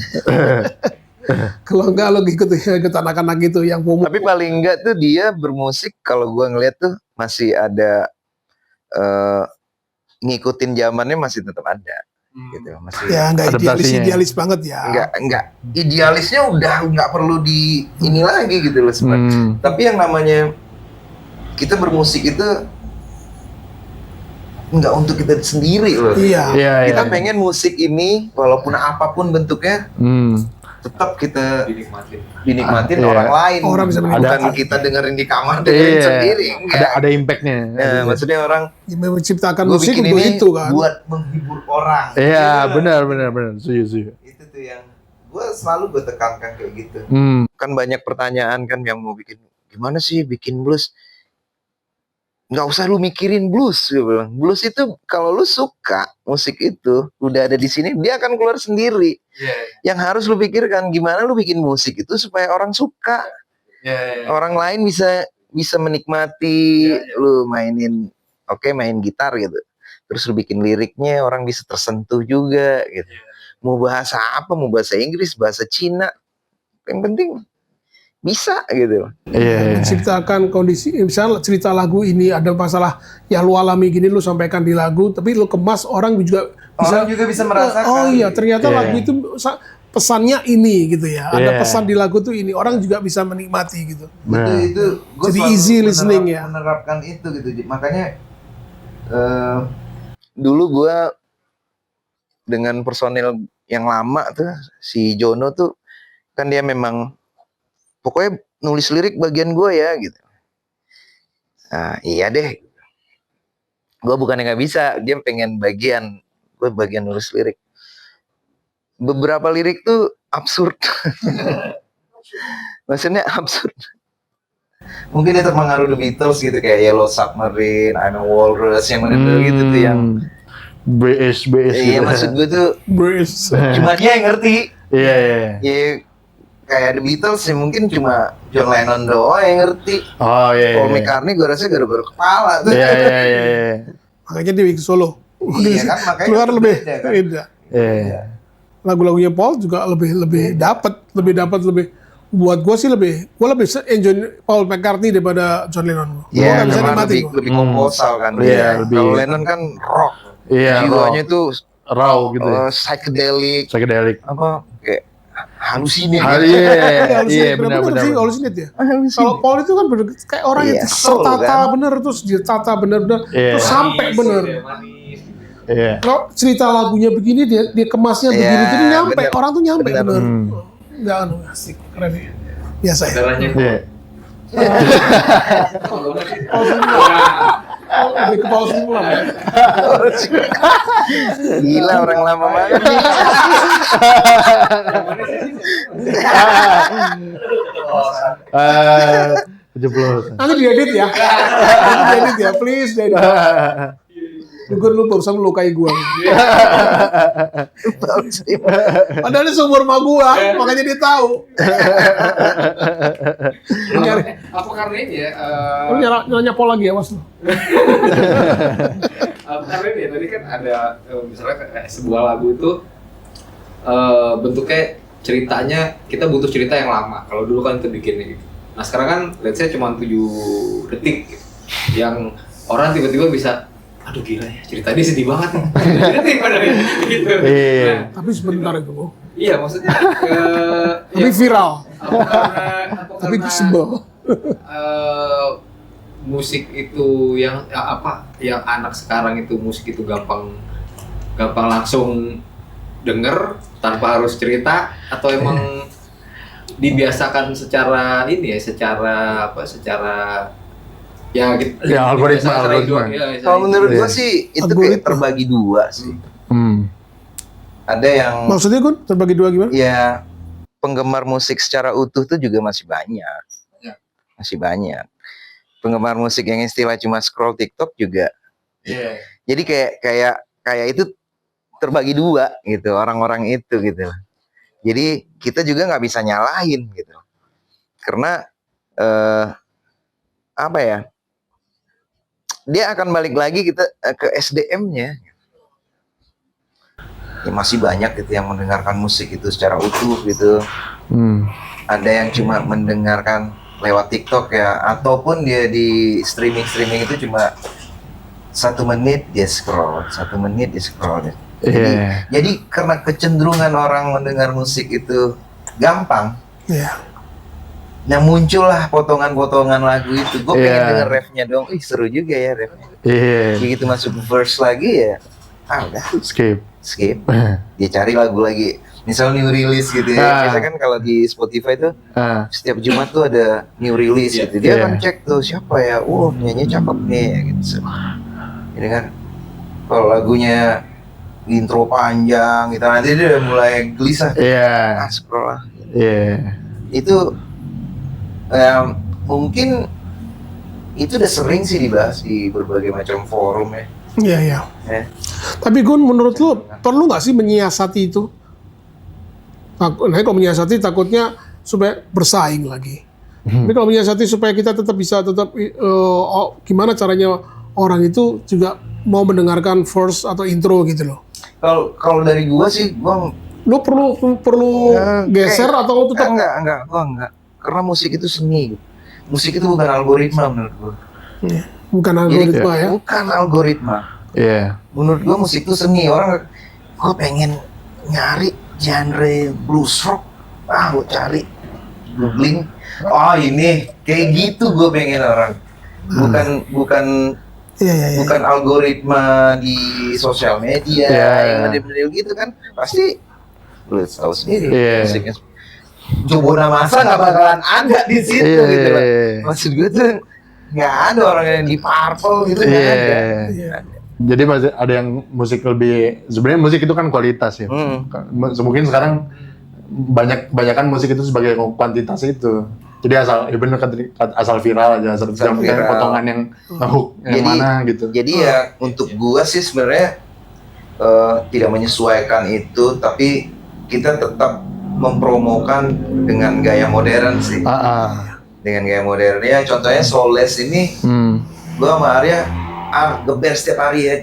Kalau enggak lo ikut anak-anak gitu yang FOMO. Tapi paling enggak tuh dia bermusik kalau gua ngeliat tuh masih ada ngikutin zamannya masih tetap ada gitu masih. Ya enggak Adaptasinya. idealis banget ya. Enggak idealisnya udah nggak perlu di ini lagi gitu loh sebenarnya. Tapi yang namanya kita bermusik itu nggak untuk kita sendiri loh. Iya. Iya. Kita pengen musik ini walaupun apapun bentuknya tetap kita Dinikmatin. dinikmatin Iya. orang lain. Orang bisa bukan menikmati. kita dengerin di kamar dengerin sendiri. Ada impactnya. Maksudnya orang Ya, menciptakan gue musik bikin untuk ini itu kan. buat menghibur orang. Iya, benar. Setuju. Itu tuh yang gue selalu tekankan kayak gitu. Kan banyak pertanyaan kan yang mau bikin gimana sih bikin blues? Nggak usah lu mikirin blues, gue bilang. Blues itu kalau lu suka musik itu udah ada di sini dia akan keluar sendiri. Yang harus lu pikirkan gimana lu bikin musik itu supaya orang suka. Orang lain bisa menikmati lu mainin main gitar gitu. Terus lu bikin liriknya orang bisa tersentuh juga gitu. Mau bahasa apa, mau bahasa Inggris, bahasa Cina, yang penting bisa gitu. Menciptakan kondisi, misalnya cerita lagu ini ada masalah yang lu alami gini lu sampaikan di lagu, tapi lu kemas orang juga Orang juga bisa merasakan. Oh iya, ternyata lagu itu pesannya ini gitu ya. Ada pesan di lagu tuh ini, orang juga bisa menikmati gitu. Itu gua Jadi selalu easy listening ya. menerapkan itu gitu. Makanya dulu gua dengan personil yang lama tuh si Jono tuh kan dia memang pokoknya nulis lirik bagian gue ya gitu. Nah, iya deh. Gue bukannya nggak bisa, dia pengen gue bagian nulis lirik. Beberapa lirik tuh absurd. Maksudnya absurd. Mungkin dia terpengaruh The Beatles gitu kayak Yellow Submarine, I'm a Walrus yang bener-bener gitu tuh yang BS iya gitu. maksud gue tuh Brace. cuma dia yang ngerti. Iya. Ya kayak The Beatles sih mungkin cuma John Lennon doang yang ngerti. Oh iya. Paul McCartney gue rasa gara-gara kepala tuh. Iya. Makanya dia bikin solo. Iya kan makanya Keluar lebih beda kan. beda. Iya. Lagu-lagunya Paul juga lebih dapat buat gue sih gue lebih enjoy Paul McCartney daripada John Lennon. Gue Iya, nggak bisa karena nikmati lebih, gua. lebih komposal kan. Iya, lebih- Kalau Lennon kan rock. Iya, Jiwanya tuh raw gitu. psychedelic Psychedelic. apa kayak halusine. Iya, benar. sih halusinate ya. Kalau Paul itu kan bener kayak orang Iya, yang soul, tertata kan? bener terus ditata bener Iya. terus sampai bener. Manis. Iya. Kalau cerita lagunya begini dia kemasnya Iya, begini jadi nyampe bener. orang tuh nyampe Bener. bener. Nggak asik keren ya. Biasa ya. Darahnya Iya. Lebih ke Paul Simon ya. Gila orang lama banget nih. Kejeblosan. Nanti diedit ya. Nanti diedit ya, please diedit. Gugur lu barusan melukai gua. Padahal ini seumur sama gua, makanya dia tahu. Lu nyari, Apa karena ini ya? lu nanya Paul lagi ya, Mas. Karena ini ya, tadi kan ada misalnya kayak sebuah lagu itu bentuknya ceritanya kita butuh cerita yang lama. Kalau dulu kan itu bikinnya gitu. Nah sekarang kan let's say cuma 7 detik gitu. Yang orang tiba-tiba bisa aduh gila ya ceritanya sedih banget nih. Detik pada gitu. Iya. Nah, Tapi sebentar itu, Bu. iya maksudnya Tapi viral. apa Tapi karena sebel. musik itu yang yang anak sekarang itu musik itu gampang langsung denger tanpa harus cerita atau emang dibiasakan secara ini ya secara ya gitu Ya, algoritma. Kalau menurut Iya. gua sih itu Algoritma. kayak terbagi dua sih. Ada yang Maksudnya Gun, terbagi dua gimana? ya penggemar musik secara utuh tuh juga masih banyak. Masih banyak. Penggemar musik yang istilah cuma scroll TikTok juga. Jadi kayak itu terbagi dua gitu orang-orang itu gitu. Jadi kita juga nggak bisa nyalahin gitu. Karena apa ya? Dia akan balik lagi kita ke SDM-nya. Ya, masih banyak gitu yang mendengarkan musik itu secara utuh gitu. Ada yang cuma mendengarkan lewat TikTok ya, ataupun dia di streaming itu cuma 1 menit dia scroll, 1 menit dia scroll. Jadi karena kecenderungan orang mendengar musik itu gampang, Iya. nah muncullah potongan-potongan lagu itu. Gue pengen Iya. denger refnya dong, ih seru juga ya refnya. Iya. Begitu masuk verse lagi ya, udah Skip. skip. Dia cari lagu lagi. misal new release gitu ya. Ah. Biasanya kan kalau di Spotify tuh Ah, setiap Jumat tuh ada new release Iya. gitu. Dia Iya. akan cek tuh siapa ya, nyanyi cakep nih gitu. Ini kan kalau lagunya intro panjang gitu, nanti dia udah mulai gelisah. iya, Scroll lah. iya, Itu mungkin itu udah sering sih dibahas di berbagai macam forum ya. Iya, iya. Ya. Tapi Gun, menurut lu perlu nggak sih menyiasati itu? Nah, kalau menyiasati takutnya supaya bersaing lagi. Tapi kalau menyiasati supaya kita tetap bisa gimana caranya orang itu juga mau mendengarkan verse atau intro gitu loh. Kalau dari gua sih, gua Lu perlu geser atau lu tetap enggak, gua enggak. Karena musik itu seni. Musik itu bukan algoritma menurut gua. bukan Jadi algoritma ya? bukan algoritma. iya, Menurut gua musik itu seni. Orang gua pengen nyari genre blues rock. Gua cari googling. Oh, ini kayak gitu gua pengen orang. Bukan Iya. bukan algoritma di sosial media Iya. yang model-model gitu kan pasti lu tahu sendiri Iya. musiknya Jobona Masa nggak bakalan ada di situ Iya. gitu loh. Maksud gue tuh nggak ada orang yang di Purple gitu nggak ada. iya. Jadi masih ada yang musik lebih, sebenarnya musik itu kan kualitas ya. Mungkin sekarang banyakan musik itu sebagai kuantitas itu. Jadi ya bener asal viral aja, asal Asal kayak viral. potongan yang ngehook yang Jadi- mana gitu. Jadi ya untuk gua sih sebenarnya tidak menyesuaikan itu, tapi kita tetap mempromokan dengan gaya modern sih. Dengan gaya modern ya, contohnya Soulless ini gua sama Arya geber setiap hari ya.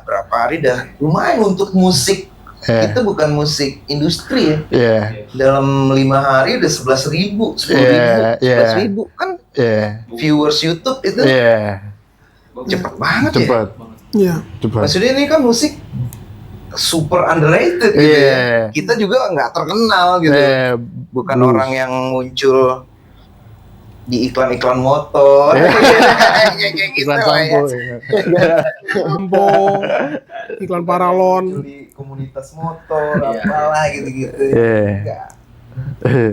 Berapa hari dah lumayan untuk musik. Itu bukan musik industri ya. Iya, Dalam 5 hari udah 11.000, 10.000, Iya, iya. 11.000 kan iya, viewers YouTube itu iya, cepet banget ya. cepat, Iya. cepat. Maksudnya ini kan musik super underrated gitu Iya. ya. Kita juga nggak terkenal gitu. Bukan blues. orang yang muncul di iklan-iklan motor. Kayak gitu Iklan lah ya. sampo. Iya. Sampo, iklan paralon. Muncul di komunitas motor, apalah gitu-gitu. Iya. Nggak.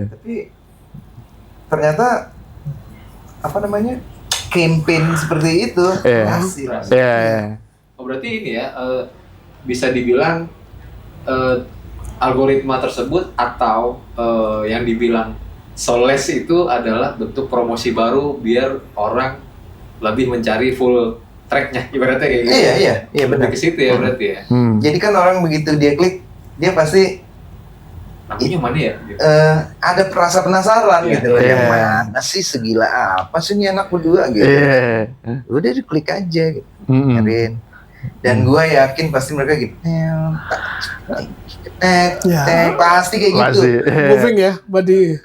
Tapi ternyata apa namanya campaign seperti itu Iya. berhasil. Iya, iya. Oh, berarti ini ya bisa dibilang algoritma tersebut atau yang dibilang Soulless itu adalah bentuk promosi baru biar orang lebih mencari full tracknya, ibaratnya kayak gitu. Iya benar. Lebih ke situ ya berarti ya. Jadi kan orang begitu dia klik, dia pasti Lagunya mana ya? Gitu. ada perasa penasaran Iya. gitu loh. Yang Iya. mana sih segila apa sih ini anak berdua gitu. Iya. Udah diklik aja gitu. Mm-mm. Nyariin. Dan gua yakin pasti mereka gitu. Ya. Pasti kayak gitu. Masih. Moving ya, body.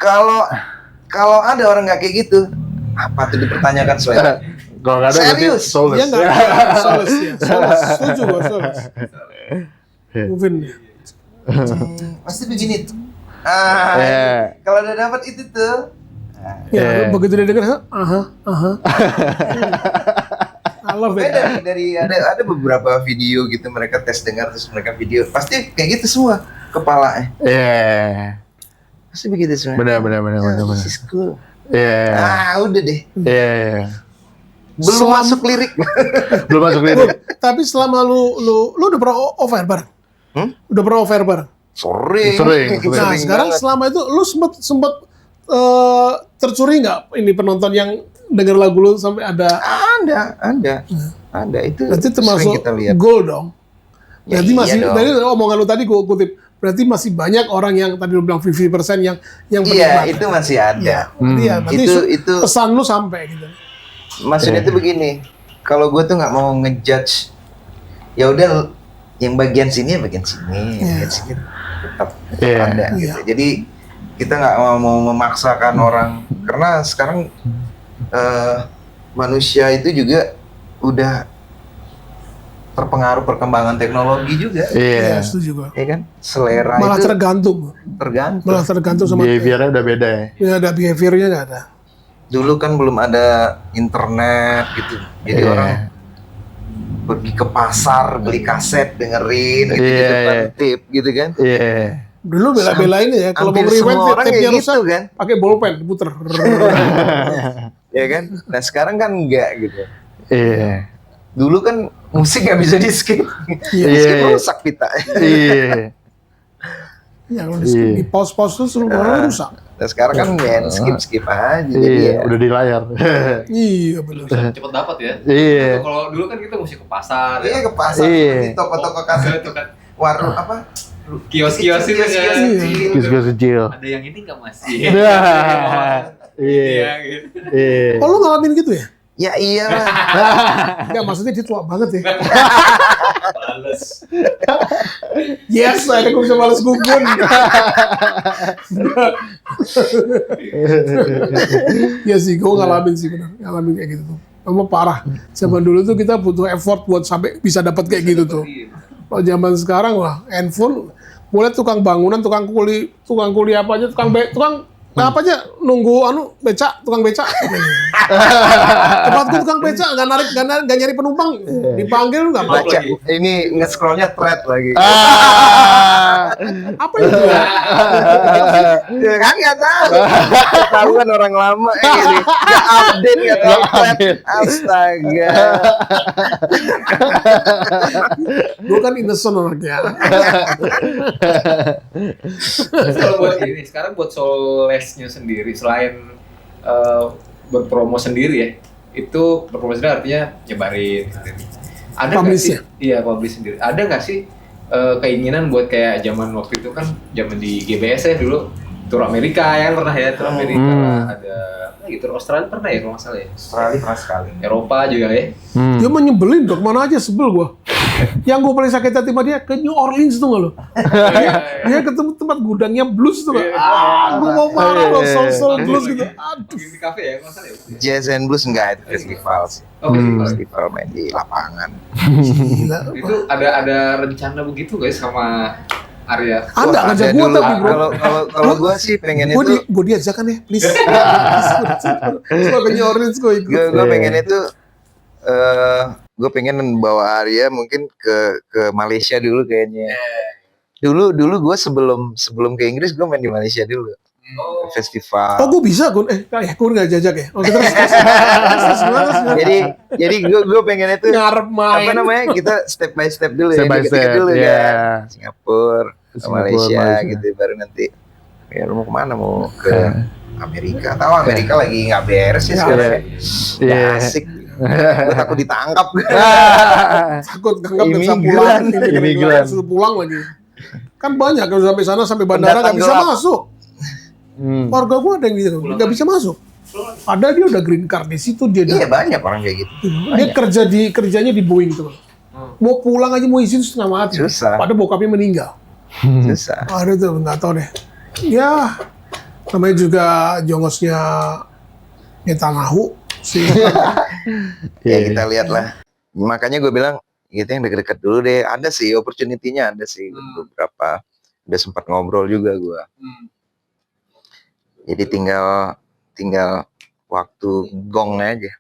Kalau ada orang nggak kayak gitu, apa tuh dipertanyakan selera? Kalau nggak ada berarti Serius? soulless. Dia nggak Soulless ya. Soulless. Setuju gua, Soulless. Moving. Pasti begini tuh. Iya. Kalau udah dapat itu tuh, Ya, begitu dia dengar, aha. I love it. dari ada beberapa video gitu mereka tes dengar terus mereka video pasti kayak gitu semua kepalanya. Iya. Pasti begitu semua. Benar. This is cool. Iya. Udah deh. Iya. Belum masuk lirik. Belum masuk lirik. Tapi selama lu udah pernah offer bareng? Udah pernah offer bareng? Sering. Nah, sekarang banget. selama itu lu sempat tercuri nggak ini penonton yang denger lagu lu sampai ada? Ada itu. Berarti sering termasuk kita lihat. goal dong. Ya, Berarti iya masih dong. dari omongan lu tadi gua kutip. Berarti masih banyak orang yang tadi lu bilang 50% yang Iya, penikmat. itu masih ada. Iya, berarti ya, berarti Itu pesan lu sampai gitu. maksudnya itu begini. Kalau gue tuh nggak mau ngejudge. Ya udah yang bagian sini ya bagian sini, bagian sini tetap Iya. ada gitu. Jadi kita nggak mau memaksakan orang karena sekarang manusia itu juga udah terpengaruh perkembangan teknologi juga, Iya. Iya, setuju gua. ya kan? Selera Malah itu tergantung. tergantung. Malah tergantung sama Behaviornya udah beda ya. ya ada behaviornya nggak ada. Dulu kan belum ada internet gitu, jadi Iya. orang pergi ke pasar beli kaset dengerin gitu di Iya, depan iya. tip gitu kan. Iya. Dulu bela-belain ya, kalau mau Hampir rewind semua orang tape-nya kayak rusak, gitu kan. pakai bolpen, puter. Ya kan? Nah sekarang kan enggak gitu. Iya. Dulu kan musik nggak bisa di skip. Iya. Di skip Iya. rusak pita. Iya. Ya, kalau Iya. di pause-pause tuh seluruh rusak. Nah sekarang kan main skip aja. Jadi Iya, ya. udah di layar. Iya benar. Cepet dapat ya. Iya. Kalau dulu kan kita mesti ke pasar Iya ya. ke pasar, Iya. di toko-toko kaset, Itu kan warung apa? kios-kios itu Kios-kios kan. kecil. Kios-kios kecil. Ada yang ini nggak mas? Iya. Iya Iya. gitu. Iya. Oh lu ngalamin gitu ya? Ya iyalah. Enggak, maksudnya dia tua banget ya. Bales. Yes, akhirnya gue bisa balas gugun. Ya sih, gue ngalamin sih benar. Ngalamin kayak gitu tuh. Emang parah. Zaman dulu tuh kita butuh effort buat sampai bisa dapat kayak gitu tuh. Kalau zaman sekarang wah, handphone boleh tukang bangunan, tukang kuli apa aja, tukang apa aja nunggu becak, tukang becak. Tempatku tukang becak nggak nyari penumpang, dipanggil nggak mau. Baca ini nge-scrollnya thread lagi. Apa itu ya? Ya kan nggak tahu. Ketahuan orang lama ini nggak update nggak tahu thread. Astaga. Gue kan innocent orangnya. Terus kalau buat ini, sekarang buat solesnya sendiri, selain berpromo sendiri ya, itu berpromo sendiri artinya nyebarin. Ada nggak Publish sih? ya? Iya, publish sendiri. Ada nggak sih keinginan buat kayak zaman waktu itu kan, zaman di GBS ya dulu, tur Amerika ya pernah ya, tur Amerika lah, ada tur Australia pernah ya kalau nggak salah ya. Australia pernah sekali. Eropa juga ya. Dia menyebelin dok, mana aja sebel gue. Yang gue paling sakit hati sama dia ke New Orleans tuh nggak lo? Dia ketemu tempat gudangnya blues tuh nggak? Gue mau marah loh, soul blues gitu. Aduh. Di kafe ya, kalau nggak salah ya. Jazz and Blues enggak, itu festival sih. Oh, festival. Festival main di lapangan. Gila. Itu ada rencana begitu guys sama Arya. Ada Wah, ngajak ada gue dulu. tapi bro. Kalau gue sih pengen itu, Gue diajakan ya, please. Gue ke New Orleans gue ikut. gue pengen itu, gue pengen bawa Arya mungkin ke Malaysia dulu kayaknya. Dulu gue sebelum ke Inggris gue main di Malaysia dulu. Oh. Festival. Oh gue bisa gue, gue nggak jajak ya. Oke terus gimana? Jadi gue pengen itu Ngarep main. apa namanya, kita step by step dulu Step ya, by dikit-dikit step, dulu iya. kan. Singapura, Singapura, Malaysia, Malaysia. gitu, baru nanti ya lu mau kemana, mau ke Amerika. Tahu Amerika lagi nggak beres ya sekarang ya. Nggak Iya. asik. Gue takut ditangkap. Takut gak bisa Imigran. pulang. Imigran. Suruh pulang lagi. Kan banyak kalau sampai sana sampai bandara nggak Pendatang bisa gelap. masuk. Warga gue ada yang gitu, nggak bisa masuk. Padahal dia udah green card di situ dia. Iya banyak orang kayak gitu. Dia kerjanya di Boeing tuh. Mau pulang aja mau izin setengah mati. Susah. Padahal bokapnya meninggal. Susah. Aduh tuh nggak tahu deh. Ya namanya juga jongosnya Netanyahu sih. Ya kita lihat lah. Makanya gue bilang gitu yang deket-deket dulu deh. Ada sih opportunity-nya, ada sih beberapa. Udah sempat ngobrol juga gue. Jadi tinggal waktu gongnya aja.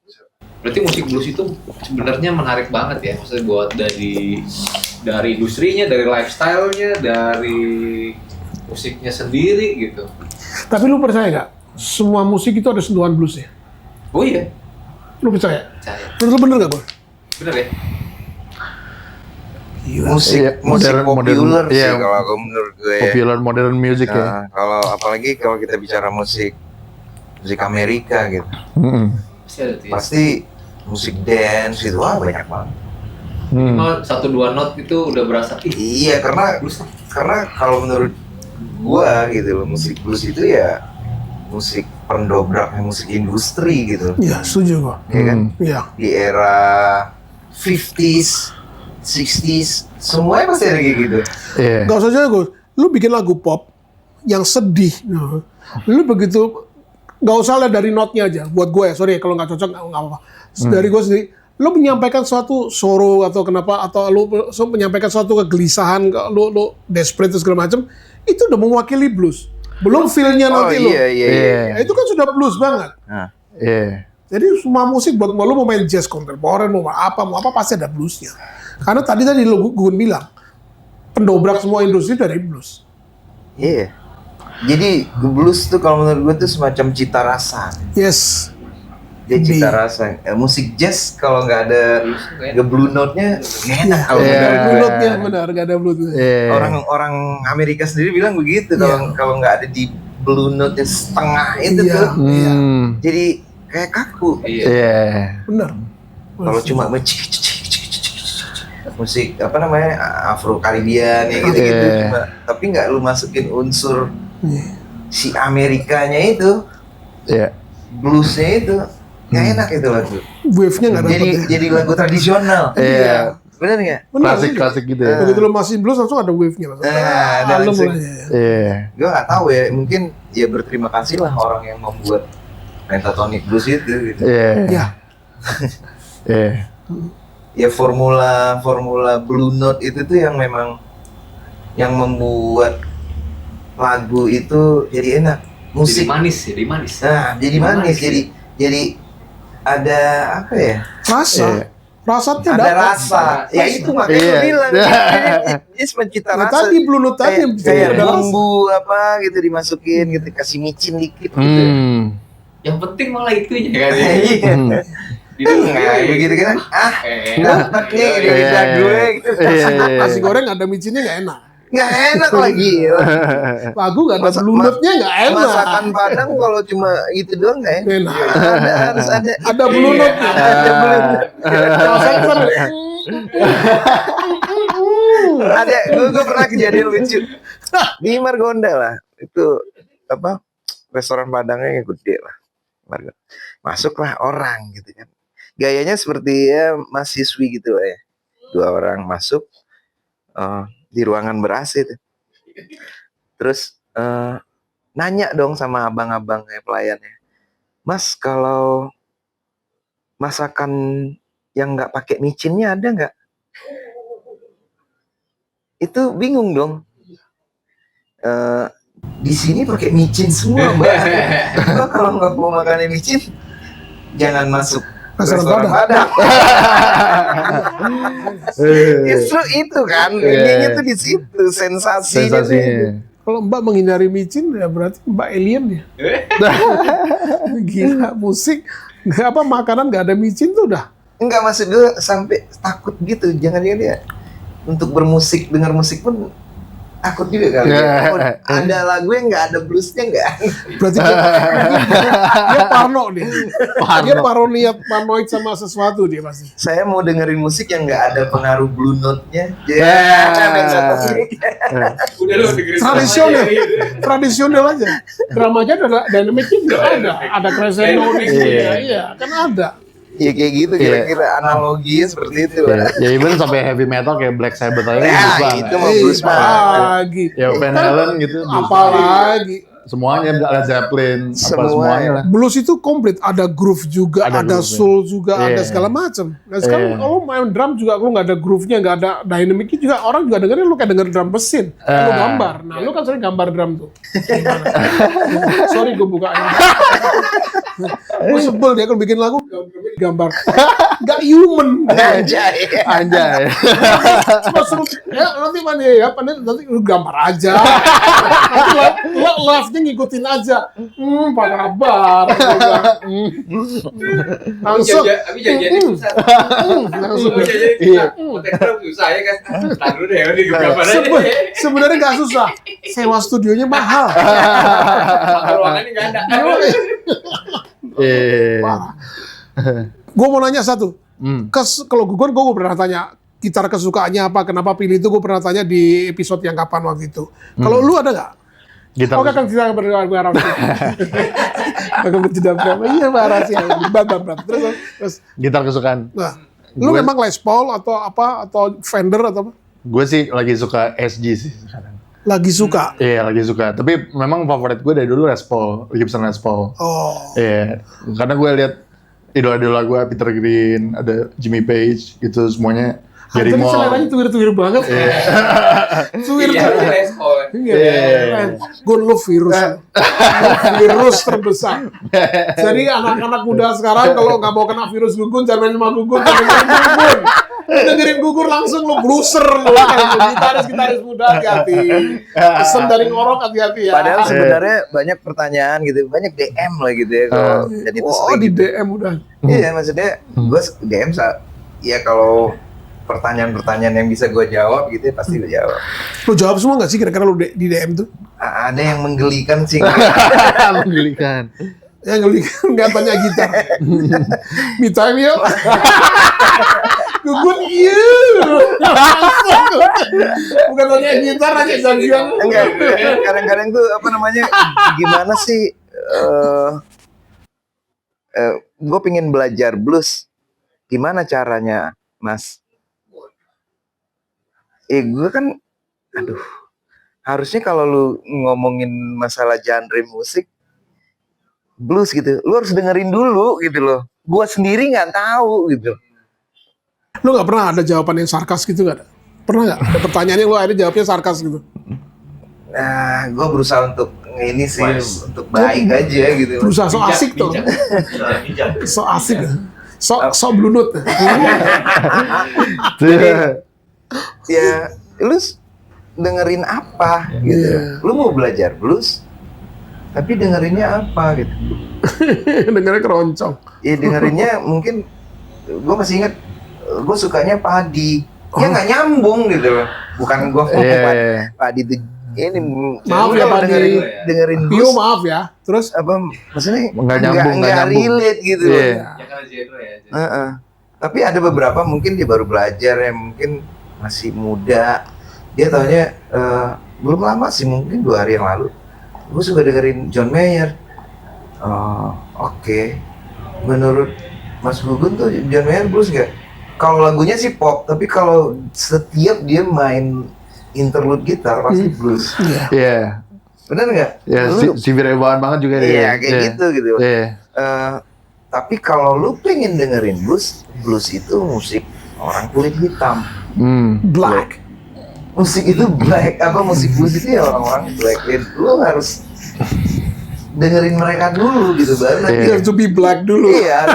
Berarti musik blues itu sebenarnya menarik banget ya, maksudnya buat dari industrinya, dari lifestyle-nya, dari musiknya sendiri gitu. Tapi lu percaya nggak? Semua musik itu ada sentuhan blues ya? Oh iya, Lu percaya? percaya. Menurut lu bener nggak, Bro? Bener ya? Musik Iya, musik populer sih iya. kalau aku menurut gue. Popular modern music ya. Nah, apalagi kalau kita bicara musik Amerika gitu. Pasti ada tuh ya. Pasti musik dance itu banyak banget. Minimal 1-2 not itu udah berasa. Iya, karena kalau menurut gua gitu loh, musik blues itu ya musik pendobrak musik industri gitu. Iya, setuju gua. Ya kan? Iya. Di era 50s, 60s, semuanya pasti ada kayak gitu. Iya. Gak usah jago. Lu bikin lagu pop yang sedih. Lu begitu, gak usah lihat dari notnya aja. Buat gue ya, sorry kalau nggak cocok nggak apa-apa. Dari gue sendiri, lu menyampaikan suatu sorrow atau kenapa, atau lu menyampaikan suatu kegelisahan, lu desperate atau segala macam, itu udah mewakili blues. Belum feel-nya Oh nanti lu. iya. Nah, itu kan sudah blues banget. Nah, Iya. Jadi semua musik buat lu mau main jazz kontemporer, mau apa pasti ada bluesnya. Karena tadi lu Gun bilang, pendobrak semua industri dari blues. Iya. Jadi blues tuh kalau menurut gue tuh semacam cita rasa. Yes. Dia cita rasa. Musik jazz kalau nggak ada blue note-nya nggak enak. Kalau Iya. menurut gue. Bloodnya benar, gak ada bloodnya. Iya. Orang Amerika sendiri bilang begitu. Kalau nggak ada di blue note setengah itu Iya. tuh, jadi kayak kaku. Iya. Iya. Benar. Kalau cuma musik apa namanya Afro Karibian ya gitu-gitu Iya. cuma, tapi nggak lu masukin unsur si Amerikanya itu, Iya. bluesnya itu nggak enak itu lagu. Wave-nya nggak Jadi dapet. jadi lagu tradisional. Iya. Bener nggak? Benar. Klasik gitu ya. Begitu lo masukin blues langsung ada wave-nya langsung. Ada Kalem langsung. lah ya. Iya. Gue nggak tahu ya, mungkin ya berterima kasih lah orang yang membuat pentatonic blues itu gitu. Iya. Ya. Iya. Ya formula blue note itu tuh yang memang yang membuat lagu itu jadi enak. Jadi Musik manis, jadi manis. nah jadi manis, jadi ada apa ya? Rasa. Iya. Rasanya Ada dapat. rasa. Ya itu makanya Iya. gue bilang. Ini pencipta Nah, rasa. tadi blue note tadi yang bisa Kayak ada rasa. bumbu apa gitu dimasukin gitu, kasih micin dikit gitu. Yang penting malah itunya kan. Iya. Nah, begitu kan? Dapat nih dari Iya. gue gitu. Nasi goreng ada micinnya nggak enak. Nggak enak lagi. Lagu nggak ada blue note-nya nggak enak. Masakan Padang kalau cuma itu doang nggak enak. Enak. Harus ada. Ada blue note-nya. Ada blue note. Rasanya sampai Ada. Gue pernah kejadian lucu di Margonda lah. Itu apa? Restoran Padangnya yang gede lah. Margonda. Masuklah orang gitu kan. Gayanya seperti ya mahasiswi gitu ya. 2 orang masuk di ruangan ber-AC itu. Terus nanya dong sama abang-abangnya pelayannya. Mas, kalau masakan yang nggak pakai micinnya ada nggak? Itu bingung dong. Di sini pakai micin semua, Mbak. Mbak kalau nggak mau makan micin, jangan masuk restoran Padang. Justru itu kan, bedanya tuh di situ sensasinya. Sensasinya. kalau Mbak menghindari micin ya berarti Mbak alien ya. Gila musik nggak apa makanan nggak ada micin tuh udah. Enggak, maksud gue sampai takut gitu. Jangan-jangan dia untuk bermusik, dengar musik pun takut juga kali. Ya. Ada lagu yang nggak ada bluesnya nggak? Berarti dia parno dia. Dia paranoid sama sesuatu dia pasti. Saya mau dengerin musik yang nggak ada pengaruh blue note-nya. Udah lo dengerin Tradisional, semuanya, gitu. tradisional aja. Dramanya ada dynamicnya juga ada crescendo nih, iya kan ada. Ya kayak gitu kira-kira analoginya seperti itu lah. Ya even sampai heavy metal kayak Black Sabbath aja Ya, blues banget. itu mah blues banget. Apalagi. Ya Van Halen gitu blues Apalagi. semuanya, ada Zeppelin, apa Semua semuanya lah. Blues itu komplit, ada groove juga, Ada ada groove, soul juga, Iya. ada segala macam. Nah sekarang Iya. kalau main drum juga, kalau nggak ada groove-nya, nggak ada dynamicnya juga, orang juga dengerin lu kayak denger drum mesin. Lu gambar, nah lu kan sering gambar drum tuh. Gimana? Sorry gue buka ini. Gue sebel dia kalau bikin lagu gambar, nggak human. Anjay. Anjay. Cuma suruh, ya nanti mana ya, nanti lu gambar aja. Love-nya ngikutin aja. Apa kabar? Langsung. Tapi janjiannya susah. Langsung. Iya. Konteks drum susah ya kan. Tahan dulu deh, ini gue gambar aja. Sebenarnya nggak susah. Sewa studionya mahal. Ruangannya nggak ada. Gue mau nanya satu. Kalau gue pernah tanya gitar kesukaannya apa, kenapa pilih itu, gue pernah tanya di episode yang kapan waktu itu. Kalau lu ada nggak? Gitar Oke kan kita berharap. Agak berjeda berapa? Iya berharap sih. Terus, gitar kesukaan. nah, lu Gue- memang Les Paul atau apa atau Fender atau apa? Gue sih lagi suka SG sih sekarang. Lagi suka. Iya lagi suka. Tapi memang favorit gue dari dulu Les Paul, Gibson Les Paul. Oh, Iya. Karena gue lihat idola-idola gue Peter Green, ada Jimmy Page, gitu semuanya. Gary Tadi Moore. seleranya tuwir-tuwir banget. Tuwir-tuwir. Iya. Gue lo virus. Virus terbesar. Jadi anak-anak muda sekarang kalau nggak mau kena virus gugun, jangan main sama gugun, jangan main sama gugun. Dengerin gugur langsung lo bluser lo. Gitaris muda hati-hati. Pesan dari ngorok hati-hati ya. Padahal sebenarnya banyak pertanyaan gitu, banyak DM lah gitu ya kalau jadi itu Oh sering di gitu. DM udah. Iya maksudnya gue DM ya kalau pertanyaan-pertanyaan yang bisa gue jawab gitu ya pasti gue jawab. Lo jawab semua nggak sih kira-kira lo di DM tuh? Ada yang menggelikan sih. Menggelikan. Yang ngelikan nggak tanya gitar. Me time yuk. Gugun iya. Bukan tanya gitar, nanya janjian. Enggak, kadang-kadang tuh apa namanya gimana sih? Gue pengen belajar blues. Gimana caranya, Mas? Gue kan, aduh, harusnya kalau lu ngomongin masalah genre musik, blues gitu, lu harus dengerin dulu gitu loh. Gua sendiri nggak tahu gitu. Lo nggak pernah ada jawaban yang sarkas gitu nggak ada? Pernah nggak? Ada pertanyaan yang lo akhirnya jawabnya sarkas gitu? Nah, gue berusaha untuk ini sih, untuk baik aja gitu. Berusaha so asik tuh. So asik. So blunut. Ya, lu dengerin apa gitu. Iya. Lu mau belajar blues, tapi dengerinnya apa gitu. Dengarnya keroncong. Ya dengerinnya mungkin, gue masih ingat, gue sukanya padi. Ya nggak nyambung gitu loh. Bukan gue padi itu ini. Maaf ya, kalau Padi. dengerin Pio blues maaf ya. Terus apa maksudnya Nggak nyambung, nggak nggak nyambung. relate gitu. Iya. Ya karena genre ya. Heeh. Tapi ada beberapa mungkin dia baru belajar yang mungkin masih muda. Dia taunya belum lama sih, mungkin 2 hari yang lalu. Gue suka dengerin John Mayer. Oh, oke. Menurut Mas Gugun tuh John Mayer blues nggak? Kalau lagunya sih pop, tapi kalau setiap dia main interlude gitar pasti blues. Iya. Bener nggak? Ya, Lu- si Virewan banget juga dia. Iya kayak gitu gitu. Iya. Tapi kalau lu pengen dengerin blues, blues itu musik orang kulit hitam. black. Musik itu black, apa musik blues itu ya orang-orang black. Dan lu harus dengerin mereka dulu gitu baru nanti. You have to be black dulu. Iya.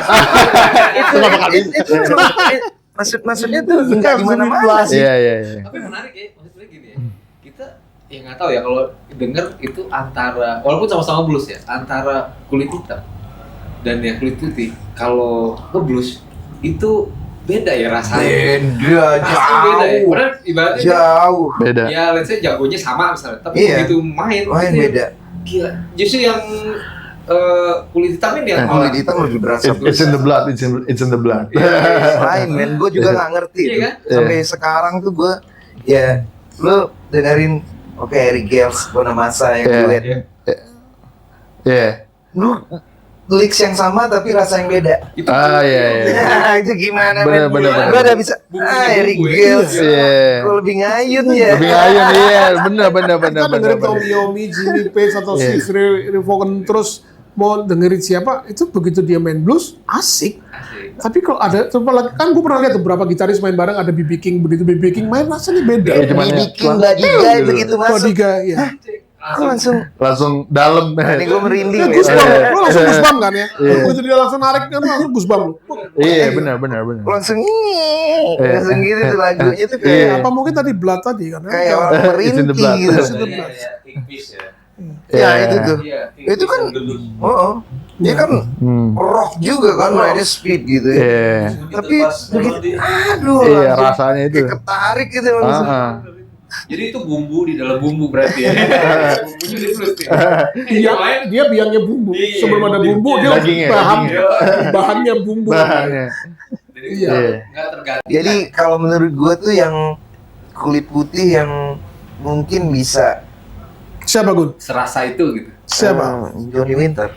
Maksudnya tuh nggak di mana-mana sih. Iya. Tapi menarik ya, maksudnya gini ya. Kita ya nggak tahu ya kalau denger itu antara walaupun sama-sama blues ya, antara kulit hitam dan yang kulit putih. Kalau ke blues itu beda ya rasanya. Beda, Pasti beda ya. jauh. Padahal ibaratnya Jauh. Beda. ya let's say jagonya sama misalnya, tapi Iya. begitu main Main itu beda. gila. Justru yang kulit hitam ini yang Kulit hitam lebih berasa It's in the blood. It's in the blood. lain men, gue juga nggak ngerti Iya tuh. kan? Sampai sekarang tuh gue ya lu dengerin Eric Gales, Bonamassa yang Iya. duet. Iya. Lu lyrics yang sama tapi rasa yang beda. itu Iya. Itu gimana men? Bener. Gue udah bisa. Bumbunya Eric bumbu ya. Gales. Iya. Gue lebih ngayun ya. Lebih ayun, iya. Bener. Kita dengerin Tommy Yomi, Jimmy Page atau Iya. Steve Ray Vaughan terus mau dengerin siapa itu begitu dia main blues asik. Asik. Tapi kalau ada coba lagi kan gue pernah lihat beberapa gitaris main bareng ada B.B. King begitu B.B. King main rasanya beda. Iya, cuman ya, Bikin Badigai gitu. begitu masuk. Badiga ya. Aku langsung dalam. ini gue merinding ya. Gusbam, lo langsung gusbam kan ya? Iya. Begitu dia langsung narik kan langsung gusbam lo. Iya, benar. Langsung langsung gitu tuh lagunya tuh Iya. kayak Apa mungkin tadi blood tadi kan? kayak orang It's in the merintih blood. gitu. It's in the blood. Kingfish ya. Ya itu tuh. Iya, Itu kan gendut. oh, dia kan rock juga kan, mainnya speed gitu ya. Iya. Tapi begitu, aduh, Iya, langsung rasanya itu. kayak ketarik gitu langsung. Jadi itu bumbu di dalam bumbu berarti ya. Bumbunya di blues nih. Dia dia biangnya bumbu. Iya, Sebelum ada bumbu dia dagingnya, bahannya bumbu. Bahannya. Jadi Iya. nggak terganti. Jadi kalau menurut gua tuh yang kulit putih yang mungkin bisa Siapa Gun? serasa itu gitu. Siapa? Johnny Winter.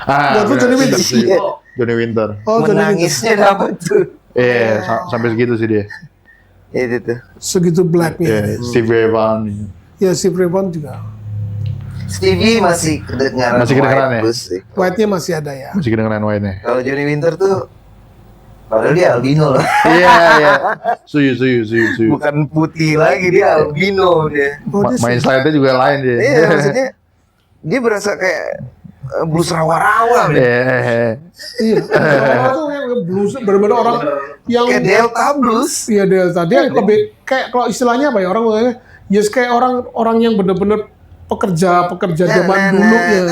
Nggak tuh Johnny Winter. Iya. Johnny Winter. Oh, Johnny Winter. Menangisnya dapat tuh. Iya, sampai segitu sih dia. Itu tuh. Segitu blacknya. Iya, Steve Ray Vaughan. Ya si Vaughan juga. Stevie masih kedengaran Masih kedengaran white ya? blues sih. White-nya masih ada ya. Masih kedengeran White-nya. Kalau Johnny Winter tuh Padahal dia albino loh. Iya. Suyu. Bukan putih lagi, dia albino dia. Main slide-nya juga lain dia. Iya, maksudnya dia berasa kayak blues rawa-rawa. Iya. Iya. Orang tuh yang blues benar-benar orang yang Kayak Delta blues. Iya Delta. Dia lebih kayak kalau istilahnya apa ya orang ngomongnya, yes kayak orang yang benar-benar pekerja zaman dulu ya.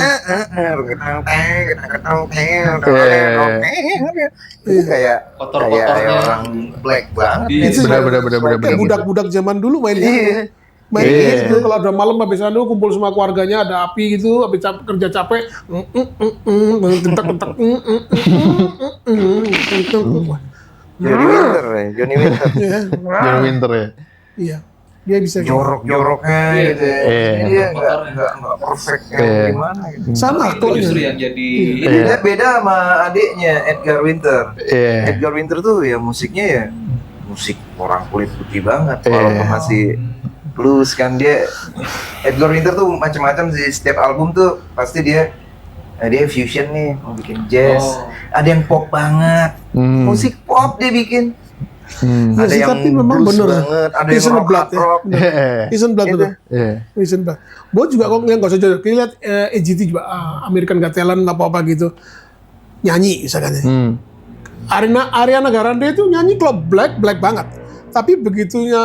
Itu kayak Kotor-kotornya. orang black banget. Iya. Itu Benar. kayak budak-budak zaman dulu main Iya. main Iya. gitu kalau udah malam habis anu kumpul sama keluarganya ada api gitu habis kerja capek tentak Johnny Winter. John Winter ya. iya dia bisa Jorok-joroknya gitu. Iya. Dia nggak perfect Iya. gimana gitu. sama Itu justru yang jadi Dia beda sama adiknya Edgar Winter. Iya. Edgar Winter tuh ya musiknya ya musik orang kulit putih banget Iya. walaupun masih blues kan dia. Edgar Winter tuh macam-macam sih, setiap album tuh pasti dia fusion nih, mau bikin jazz. Oh. Ada yang pop banget. Musik pop dia bikin. Ya Ada sih, yang tapi memang blues bener. banget, ada yang Season rock, Blood hard ya. rock. Season Blood Gitu. betul. Iya. Season Blood. Buat juga kok yang nggak usah jauh. Kita lihat EGT juga American Got Talent apa gitu nyanyi misalkan. Ariana Grande itu nyanyi kalau black banget. Tapi begitunya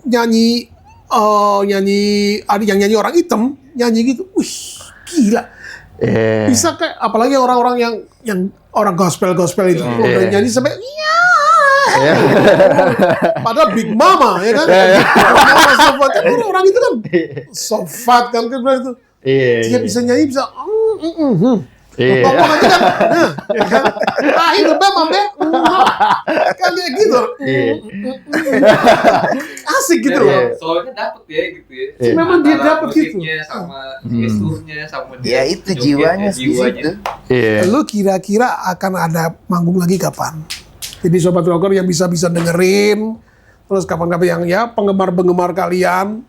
nyanyi ada yang nyanyi orang hitam nyanyi gitu, wih gila. Iya. Bisa kayak apalagi orang-orang yang orang gospel itu udah nyanyi sampai padahal Big Mama ya kan. Mama Sofat kan orang itu kan Sofat kan itu. Dia bisa nyanyi bisa Iya. ngomong aja kan. Ya kan. Ah itu Bang kan kayak gitu. Asik gitu loh. soalnya dapet ya gitu ya. Iya. Memang dia Antara dapet gitu. musiknya sama gesturnya sama Ya itu jiwanya sih itu. Iya. Lu kira-kira akan ada manggung lagi kapan? Jadi Sobat Rocker yang bisa dengerin, terus kapan-kapan yang ya penggemar-penggemar kalian,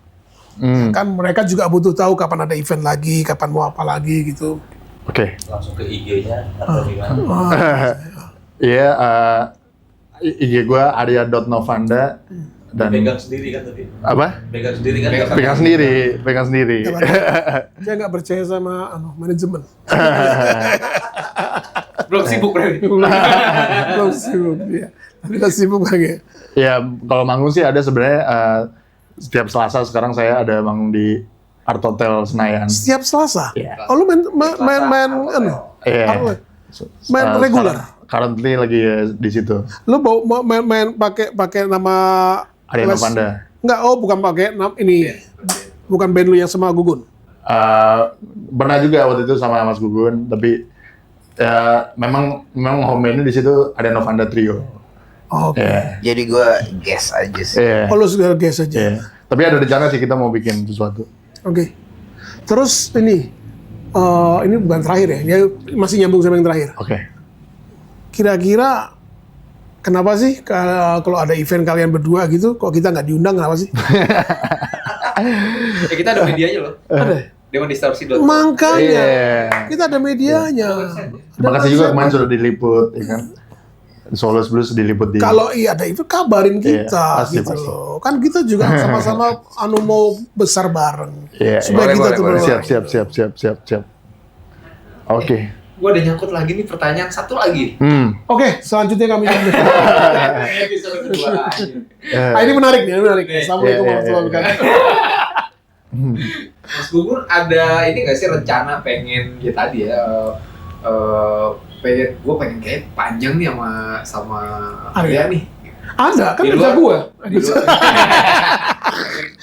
kan mereka juga butuh tahu kapan ada event lagi, kapan mau apa lagi gitu. Oke. Langsung ke IG-nya atau gimana? Iya. IG gue Arya.Novanda dan Pegang sendiri kan tadi? apa? Pegang sendiri kan? Pegang sendiri. Saya nggak percaya sama manajemen. belum sibuk berarti. Belum sibuk dia. Tapi udah sibuk lagi. Ya kalau manggung sih ada sebenarnya setiap Selasa sekarang saya ada manggung di Art Hotel Senayan. Setiap Selasa. Iya. Oh lu main Iya. main regular. Currently lagi di situ. Lu main pakai nama Arya Novanda. Enggak, bukan pakai ini. Bukan band lu yang sama Gugun. Pernah juga waktu itu sama Mas Gugun, tapi ya memang home band-nya di situ ada Novanda Trio. Oh, oke. Iya. Jadi gue guess aja sih. Iya. Oh, lu sudah guess aja. Iya. Tapi ada rencana sih kita mau bikin sesuatu. Oke. Terus ini bukan terakhir ya, dia masih nyambung sama yang terakhir. Oke. Kira-kira kenapa sih kalau ada event kalian berdua gitu, kok kita nggak diundang kenapa sih? Ya kita ada medianya loh. Ada. Demondistorsi.com. Makanya Iya. kita ada medianya. Terima kasih juga kemarin sudah diliput, ya kan? Solos Blues diliput di. Kalau ada itu kabarin Iya, kita pasti, gitu pasti. loh. Kan kita juga sama-sama mau besar bareng. Iya, Supaya boleh, kita tuh boleh. siap. Oke. Gue ada nyangkut lagi nih pertanyaan satu lagi. Oke, selanjutnya kami Episode kedua aja. ini menarik nih, Assalamualaikum Iya, warahmatullahi wabarakatuh. Mas Gugun ada ini nggak sih rencana pengen ya tadi ya gue pengen kayak panjang nih sama Arya nih. Ada, kan Di kerja luar. gua. Di luar.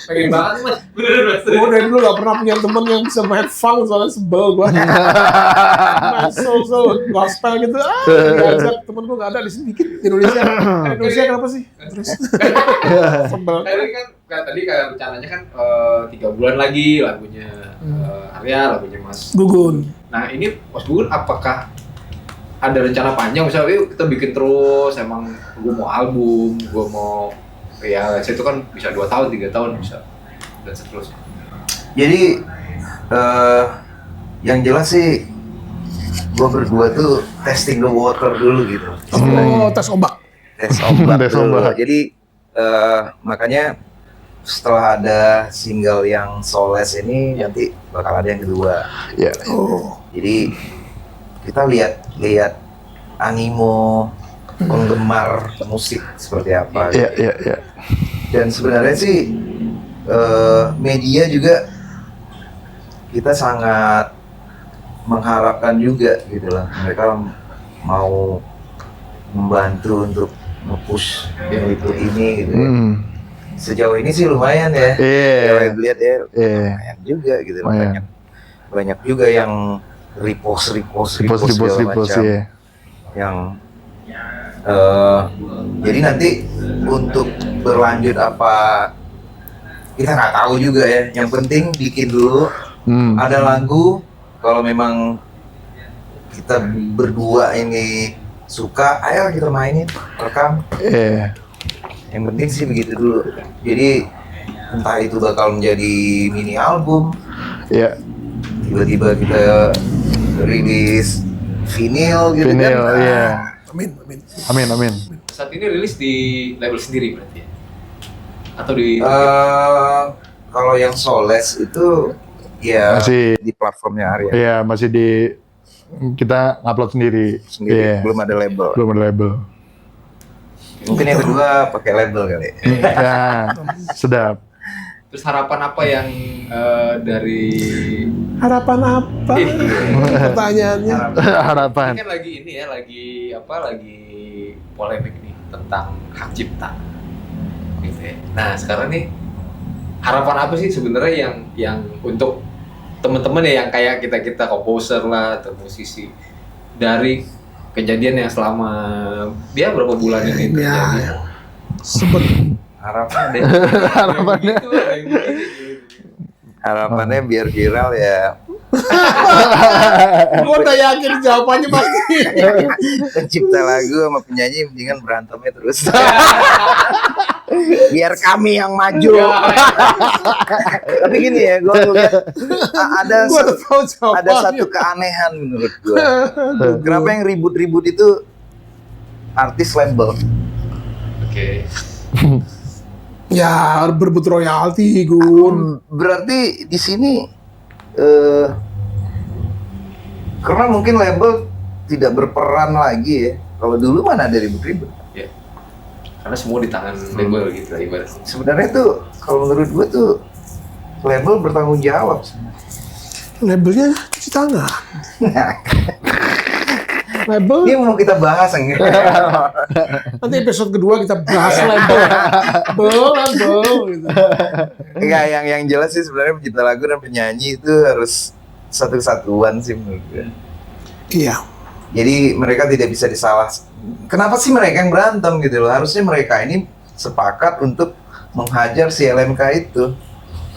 Pengen banget mas. Bener mas. Gua dari dulu gak pernah punya temen yang bisa main funk soalnya sebel gua. Main soul gospel gitu. Diajak temen gua gak ada di sini dikit di Indonesia. Indonesia kenapa sih? Terus sebel. Tadi kayak rencananya kan 3 bulan lagi lagunya Arya, lagunya Mas Gugun. Nah ini Mas Gugun apakah ada rencana panjang misalnya yuk kita bikin terus emang gue mau album, gue mau ya itu kan bisa 2 tahun, 3 tahun bisa dan seterusnya. Jadi yang jelas sih gue berdua tuh testing the water dulu gitu. Oh, tes ombak. tes ombak Tes dulu. ombak. Jadi makanya setelah ada single yang Soulless ini nanti bakal ada yang kedua. Ya. Oh. Jadi kita lihat animo penggemar musik seperti apa. Iya. Dan sebenarnya sih media juga kita sangat mengharapkan juga gitu lah. Mereka mau membantu untuk nge-push itu ini gitu ya. Sejauh ini sih lumayan ya. Iya. Yang lihat ya Iya. lumayan juga gitu. Lumayan. Banyak juga yang repost segala macam. Ya. Yang jadi nanti untuk berlanjut apa kita nggak tahu juga ya. Yang penting bikin dulu ada lagu. Kalau memang kita berdua ini suka, ayo kita mainin, rekam. Iya. Yang penting sih begitu dulu. Jadi entah itu bakal menjadi mini album, Iya. tiba-tiba kita rilis vinyl gitu Vinyl, kan. iya. Amin. Saat ini rilis di label sendiri berarti ya? Atau di Kalau yang Soulless itu ya Masih- di platformnya Arya Iya, masih kita ngupload sendiri. sendiri, Iya. belum ada label. Belum ada label. Mungkin yang kedua pakai label kali. Ya, sedap. terus harapan apa yang dari Harapan apa? Pertanyaannya. Harapan. ini kan lagi ini ya lagi polemik nih tentang hak cipta gitu ya. Nah sekarang nih harapan apa sih sebenarnya yang untuk teman-teman ya yang kayak kita komposer lah atau musisi dari kejadian yang selama dia berapa bulan ini terjadi. Ya. Sebut Harapannya Harapannya. Gitu, kayak begini. harapannya biar viral ya. Gue udah yakin jawabannya pasti. Pencipta lagu sama penyanyi mendingan berantemnya terus. Biar kami yang maju. Tapi gini ya, gue lihat ada Gue udah tahu jawabannya. ada satu keanehan menurut gue. Kenapa yang ribut-ribut itu artis label? Oke. Ya berebut royalti, Gun. Berarti di sini karena mungkin label tidak berperan lagi ya. Kalau dulu mana ada ribut-ribut. Ya. Karena semua di tangan label gitu lah ibaratnya. Sebenarnya tuh kalau menurut gue tuh label bertanggung jawab. Labelnya cuci tangan. Label Ini mau kita bahas enggak? nanti episode kedua kita bahas label. label gitu. Enggak, yang jelas sih sebenarnya pencipta lagu dan penyanyi itu harus satu kesatuan sih menurut gue. Iya. Jadi mereka tidak bisa disalah. Kenapa sih mereka yang berantem gitu loh? Harusnya mereka ini sepakat untuk menghajar si LMK itu.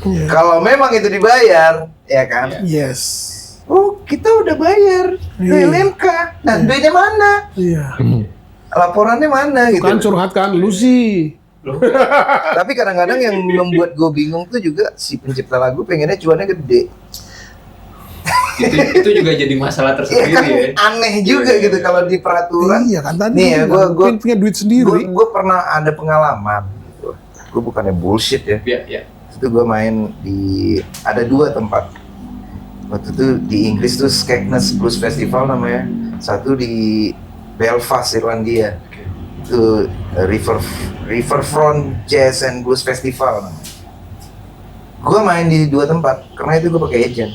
Iya. Kalau memang itu dibayar, ya kan? Yes. Oh, kita udah bayar ke Iya. LMK. Nah, duitnya mana? Iya. Laporannya mana gitu. Kan curhat kan lu sih. Tapi kadang-kadang yang membuat gue bingung tuh juga si pencipta lagu pengennya cuannya gede. itu juga jadi masalah Iya tersendiri kan ya. aneh juga gitu kalau di peraturan. Iya kan tadi. Nih ya, bilang, gua punya duit sendiri. Gue pernah ada pengalaman. Gitu. Gue bukannya bullshit ya. Ya. Itu gue main di ada 2 tempat. Waktu itu di Inggris tuh Skegness Blues Festival namanya. Satu di Belfast, Irlandia. Itu Riverfront Jazz and Blues Festival namanya. Gue main di 2 tempat karena itu gue pakai agent.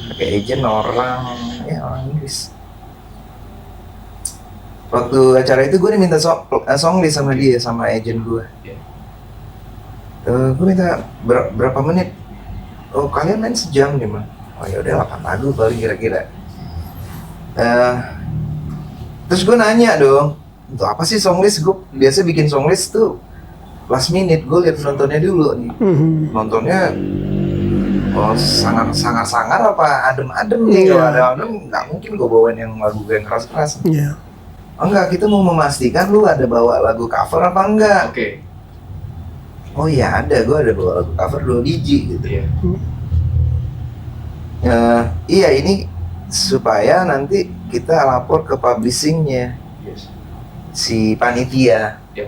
Pakai agent orang Inggris. Waktu acara itu gue diminta song list sama dia, sama agent gue. Gue minta berapa menit? Oh kalian main sejam nih mah. Oh ya udah 8 lagu paling kira-kira. Terus gue nanya dong, untuk apa sih song list? Gue biasa bikin song list tuh last minute. Gue lihat nontonnya dulu nih. Nontonnya sangar apa adem-adem nih. Kalau ada adem nggak mungkin gue bawain yang lagu yang keras-keras. Iya. Oh enggak, kita mau memastikan lu ada bawa lagu cover apa enggak? Oke. Oh iya ada, gue ada bawa lagu cover 2 biji gitu. Iya. Iya ini supaya nanti kita lapor ke publishingnya. Yes. si panitia. Yep.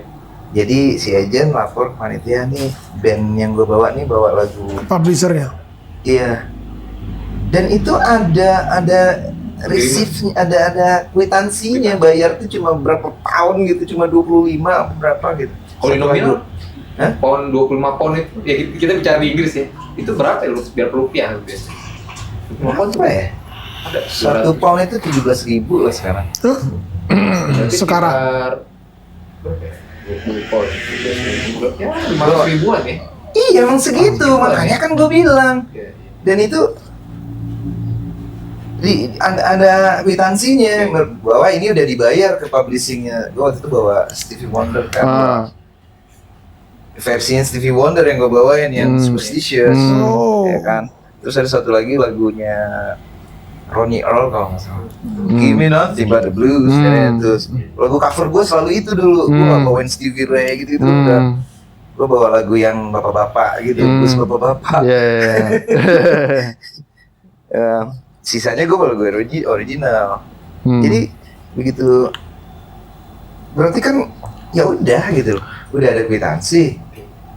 Jadi si agent lapor ke panitia nih, band yang gue bawa nih bawa lagu. Publishernya. Iya. Dan itu ada receipt-nya, ada kwitansinya, bayar tuh cuma berapa pound gitu, cuma 25 apa berapa gitu. Kalau di Satu nominal, lagu. Hah? pound 25 pound itu, ya kita bicara di Inggris ya, itu berapa ya biar rupiah biasanya? 25 pound Apa ya? ada. Satu pound itu 17.000 lah sekarang. Tuh, Berarti sekarang. sekitar berapa ya? 20 pound, 20 ya 500 ribuan ya. Iya emang segitu, makanya kan gue bilang. Iya, iya. Dan itu ada kwitansinya bahwa ini udah dibayar ke publishingnya. Gue waktu itu bawa Stevie Wonder kan, versinya Stevie Wonder yang gue bawain yang Superstitious, Oh. ya kan. Terus ada satu lagi lagunya Ronnie Earl kalau nggak salah. Give me nothing but the blues. Ya, terus lagu cover gue selalu itu dulu. Gue gak bawain Stevie Ray gitu udah. Gue bawa lagu yang bapak-bapak gitu, blues bapak-bapak. Ya, sisanya gue bawa lagu original. Jadi begitu, berarti kan ya udah gitu loh, udah ada kwitansi.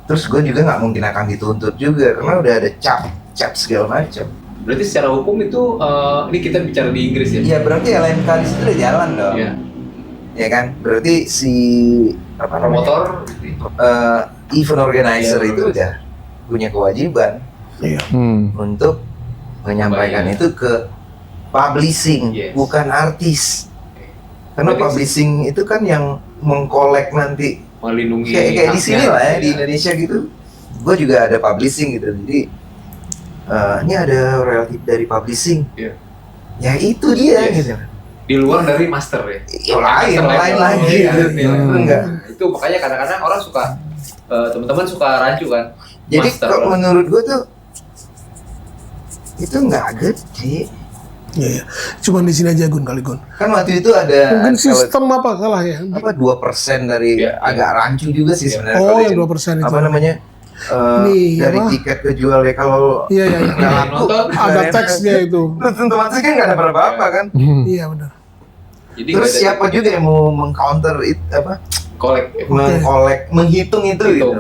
Terus gue juga nggak mungkin akan dituntut juga karena udah ada cap segala macam. Berarti secara hukum itu, ini kita bicara di Inggris ya? Ya berarti LMK di situ udah jalan dong. Iya. Ya kan, berarti si apa namanya? Promotor, Event organizer Iya, itu udah punya kewajiban Iya. untuk menyampaikan Bayar. itu ke publishing, Yes. bukan artis. Karena Berarti publishing itu kan yang mengkolek nanti melindungi kayak di sini haknya, lah ya, di Indonesia gitu. Gue juga ada publishing gitu, jadi ini ada royalti dari publishing. Iya. Ya itu dia Yes. gitu. Di luar dari master ya? Ya, lain lagi. Iya, Gitu. iya. Enggak. Itu makanya kadang-kadang orang suka, teman-teman suka rancu kan? Jadi Master. kalau menurut gue tuh itu nggak gede. Iya, iya. Cuman di sini aja Gun kali Gun. Kan waktu itu ada Mungkin kalau- sistem apa salah ya? apa 2% dari Iya, agak rancu juga sih Iya. sebenarnya. Oh, kalau yang di- 2% itu. apa namanya Ini, dari apa? tiket kejual ya kalau Iya, iya, iya. nggak laku Nonton, Ada teksnya itu. terus otomatis kan nggak ada apa-apa kan. Iya benar. Jadi Terus nggak ada siapa juga yang mau mengcounter itu apa kolek? mengkolek menghitung itu Gitu. gitu.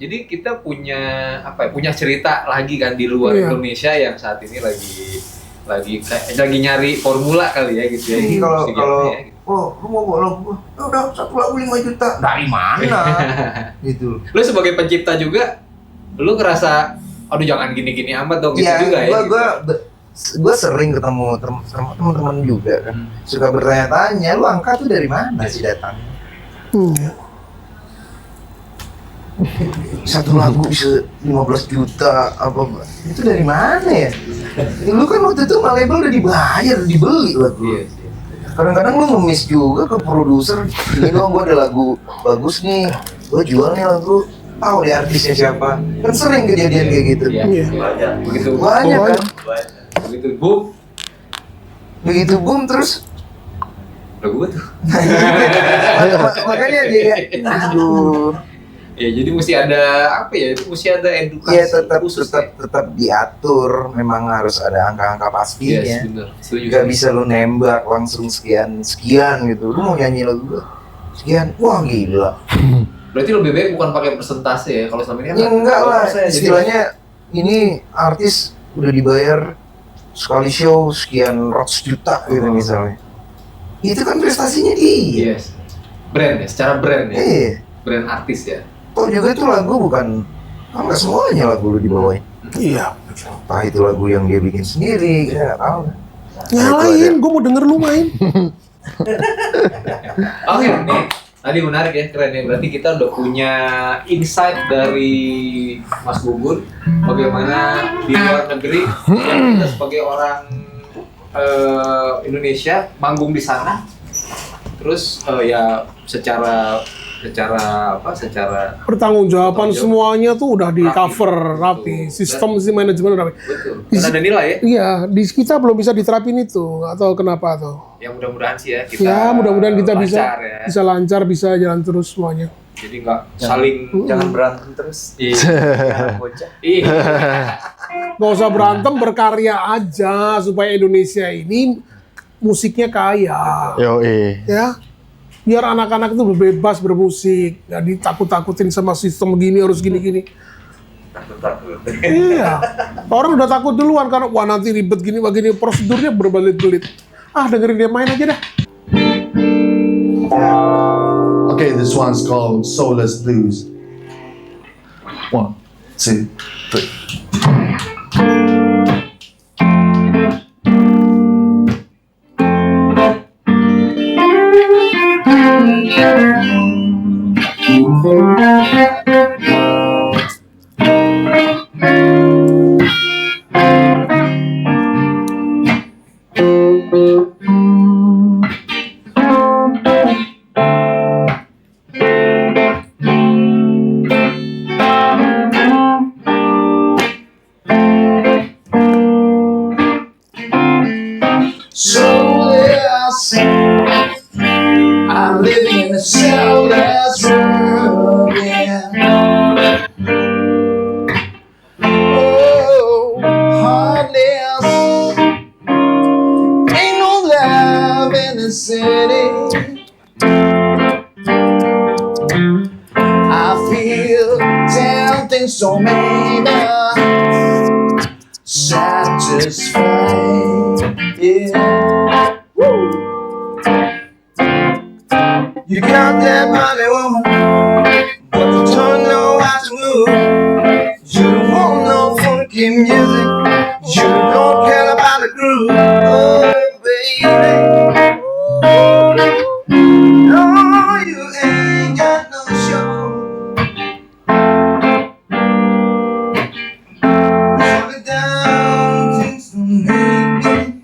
Jadi kita punya apa ya? Punya cerita lagi kan di luar Iya. Indonesia yang saat ini lagi nyari formula kali ya gitu ya. Jadi di kalau musik kalau ya, gitu. oh lu mau bawa lagu udah satu lagu 5 juta dari mana gitu. Lu sebagai pencipta juga, lu ngerasa aduh jangan gini-gini amat dong gitu Iya, juga ya. gue sering ketemu teman-teman juga kan, suka bertanya-tanya, lu angka tuh dari mana sih datangnya? Iya. Satu lagu bisa 15 juta apa itu dari mana ya? Lu kan waktu itu sama label udah dibayar, dibeli lagu. Iya sih. Kadang-kadang lu ngemis juga ke produser, ini dong gue ada lagu bagus nih, gue jual nih lagu, tahu deh artisnya siapa? Kan sering kejadian kayak gitu. Iya. Iya. Banyak. Begitu Banyak Oh, kan? begitu boom, Begitu boom terus lagu gua tuh. makanya dia aduh. Ya jadi mesti ada apa ya? Itu mesti ada edukasi Iya tetap khusus tetap diatur, memang harus ada angka-angka ya. pastinya. Yes, benar. Setuju. Gak bisa lu nembak langsung sekian gitu. Lu mau nyanyi lagu sekian, wah gila. Berarti lebih baik bukan pakai persentase ya kalau selama ini kan Ya enggak lah, persen, jadi- istilahnya ini artis udah dibayar sekali show sekian ratus juta gitu misalnya. Itu kan prestasinya dia. Yes. Brand ya, secara brand ya. Iya. Brand artis ya. Toh juga itu lagu bukan, kan nggak semuanya lagu lu dibawain. Iya. Entah itu lagu yang dia bikin sendiri, kita nggak tahu. Nyalain, gue mau denger lu main. Oke, nih. Tadi menarik ya, keren ya. Berarti kita udah punya insight dari Mas Gugun bagaimana di luar negeri yang kita sebagai orang Indonesia manggung di sana. Terus ya secara Pertanggungjawaban semuanya tuh udah di cover rapi. Betul. Sistem si manajemen udah rapi. betul. Karena ada nilai ya. Iya, di kita belum bisa diterapin itu. Nggak tahu kenapa tuh. Ya mudah-mudahan sih ya kita Ya, mudah-mudahan kita bisa lancar ya. bisa lancar, bisa jalan terus semuanya. Jadi nggak saling Jangan berantem terus. Iya. Bocah. Iya. Nggak usah berantem, berkarya aja supaya Indonesia ini musiknya kaya. Yoi. Ya, Biar anak-anak itu bebas bermusik, nggak ditakut-takutin sama sistem begini harus gini-gini. Takut-takut. Iya, orang udah takut duluan karena wah nanti ribet gini begini prosedurnya berbelit-belit. Ah dengerin dia main aja dah. Okay, this one's called Soulless Blues. 1, 2, 3. Soulless, I'm living in a soulless world, yeah. Oh, heartless, ain't no love in the city. I feel tempting, so maybe satisfied, yeah. You got that money, woman, but you don't know how to move. You don't want no funky music. You don't care about the groove. Oh, baby. No, you ain't got no show. Slow it down, things don't make me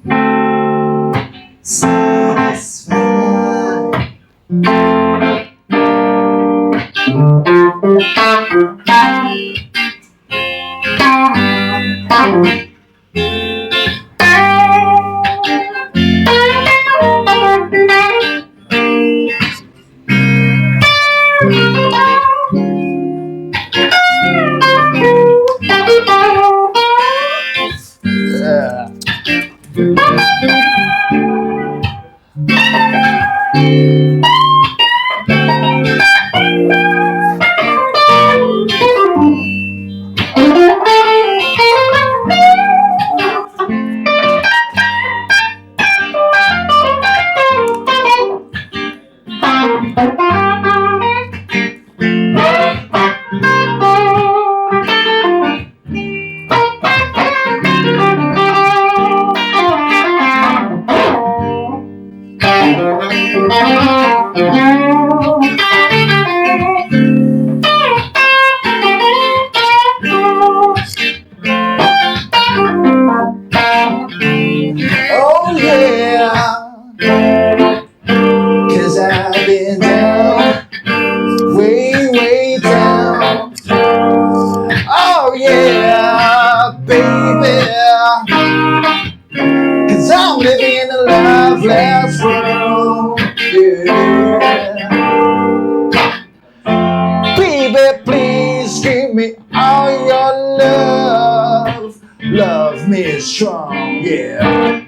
satisfied. Oh yeah, 'cause I've been down, way down. Oh yeah, baby, 'cause I'm living in a loveless world, yeah. Baby, please give me all your love. Love me strong, yeah.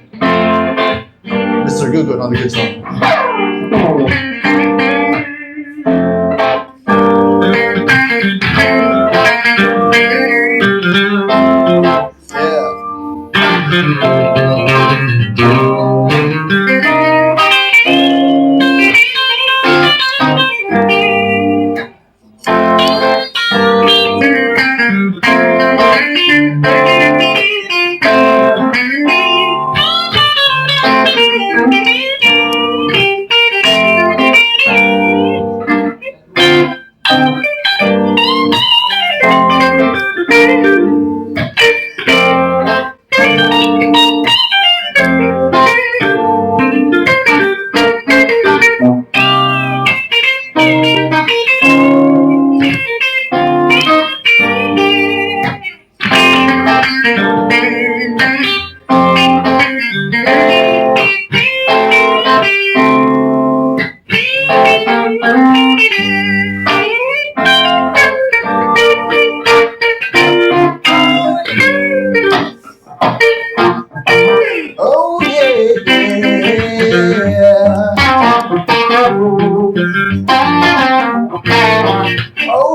Mr. Google on the guitar. Yeah.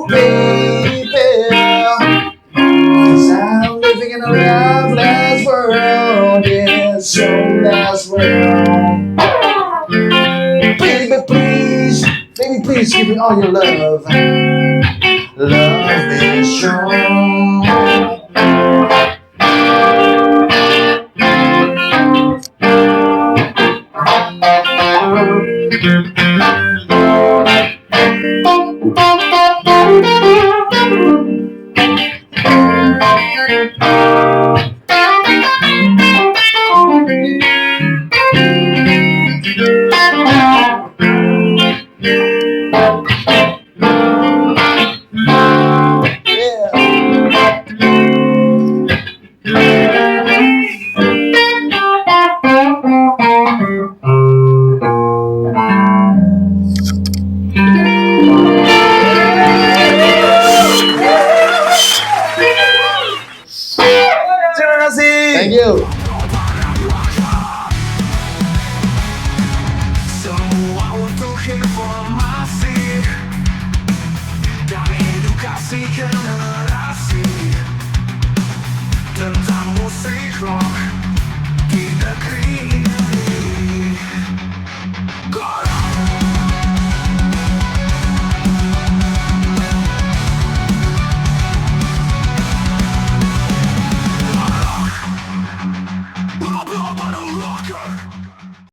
baby. 'Cause I'm living in a loveless world, yeah, so last world. Baby, please give me all your love. Love is strong. Terima kasih. Thank you. Semua untuk informasi dan edukasi generasi tentang musik rock di negeri ini. Rocker.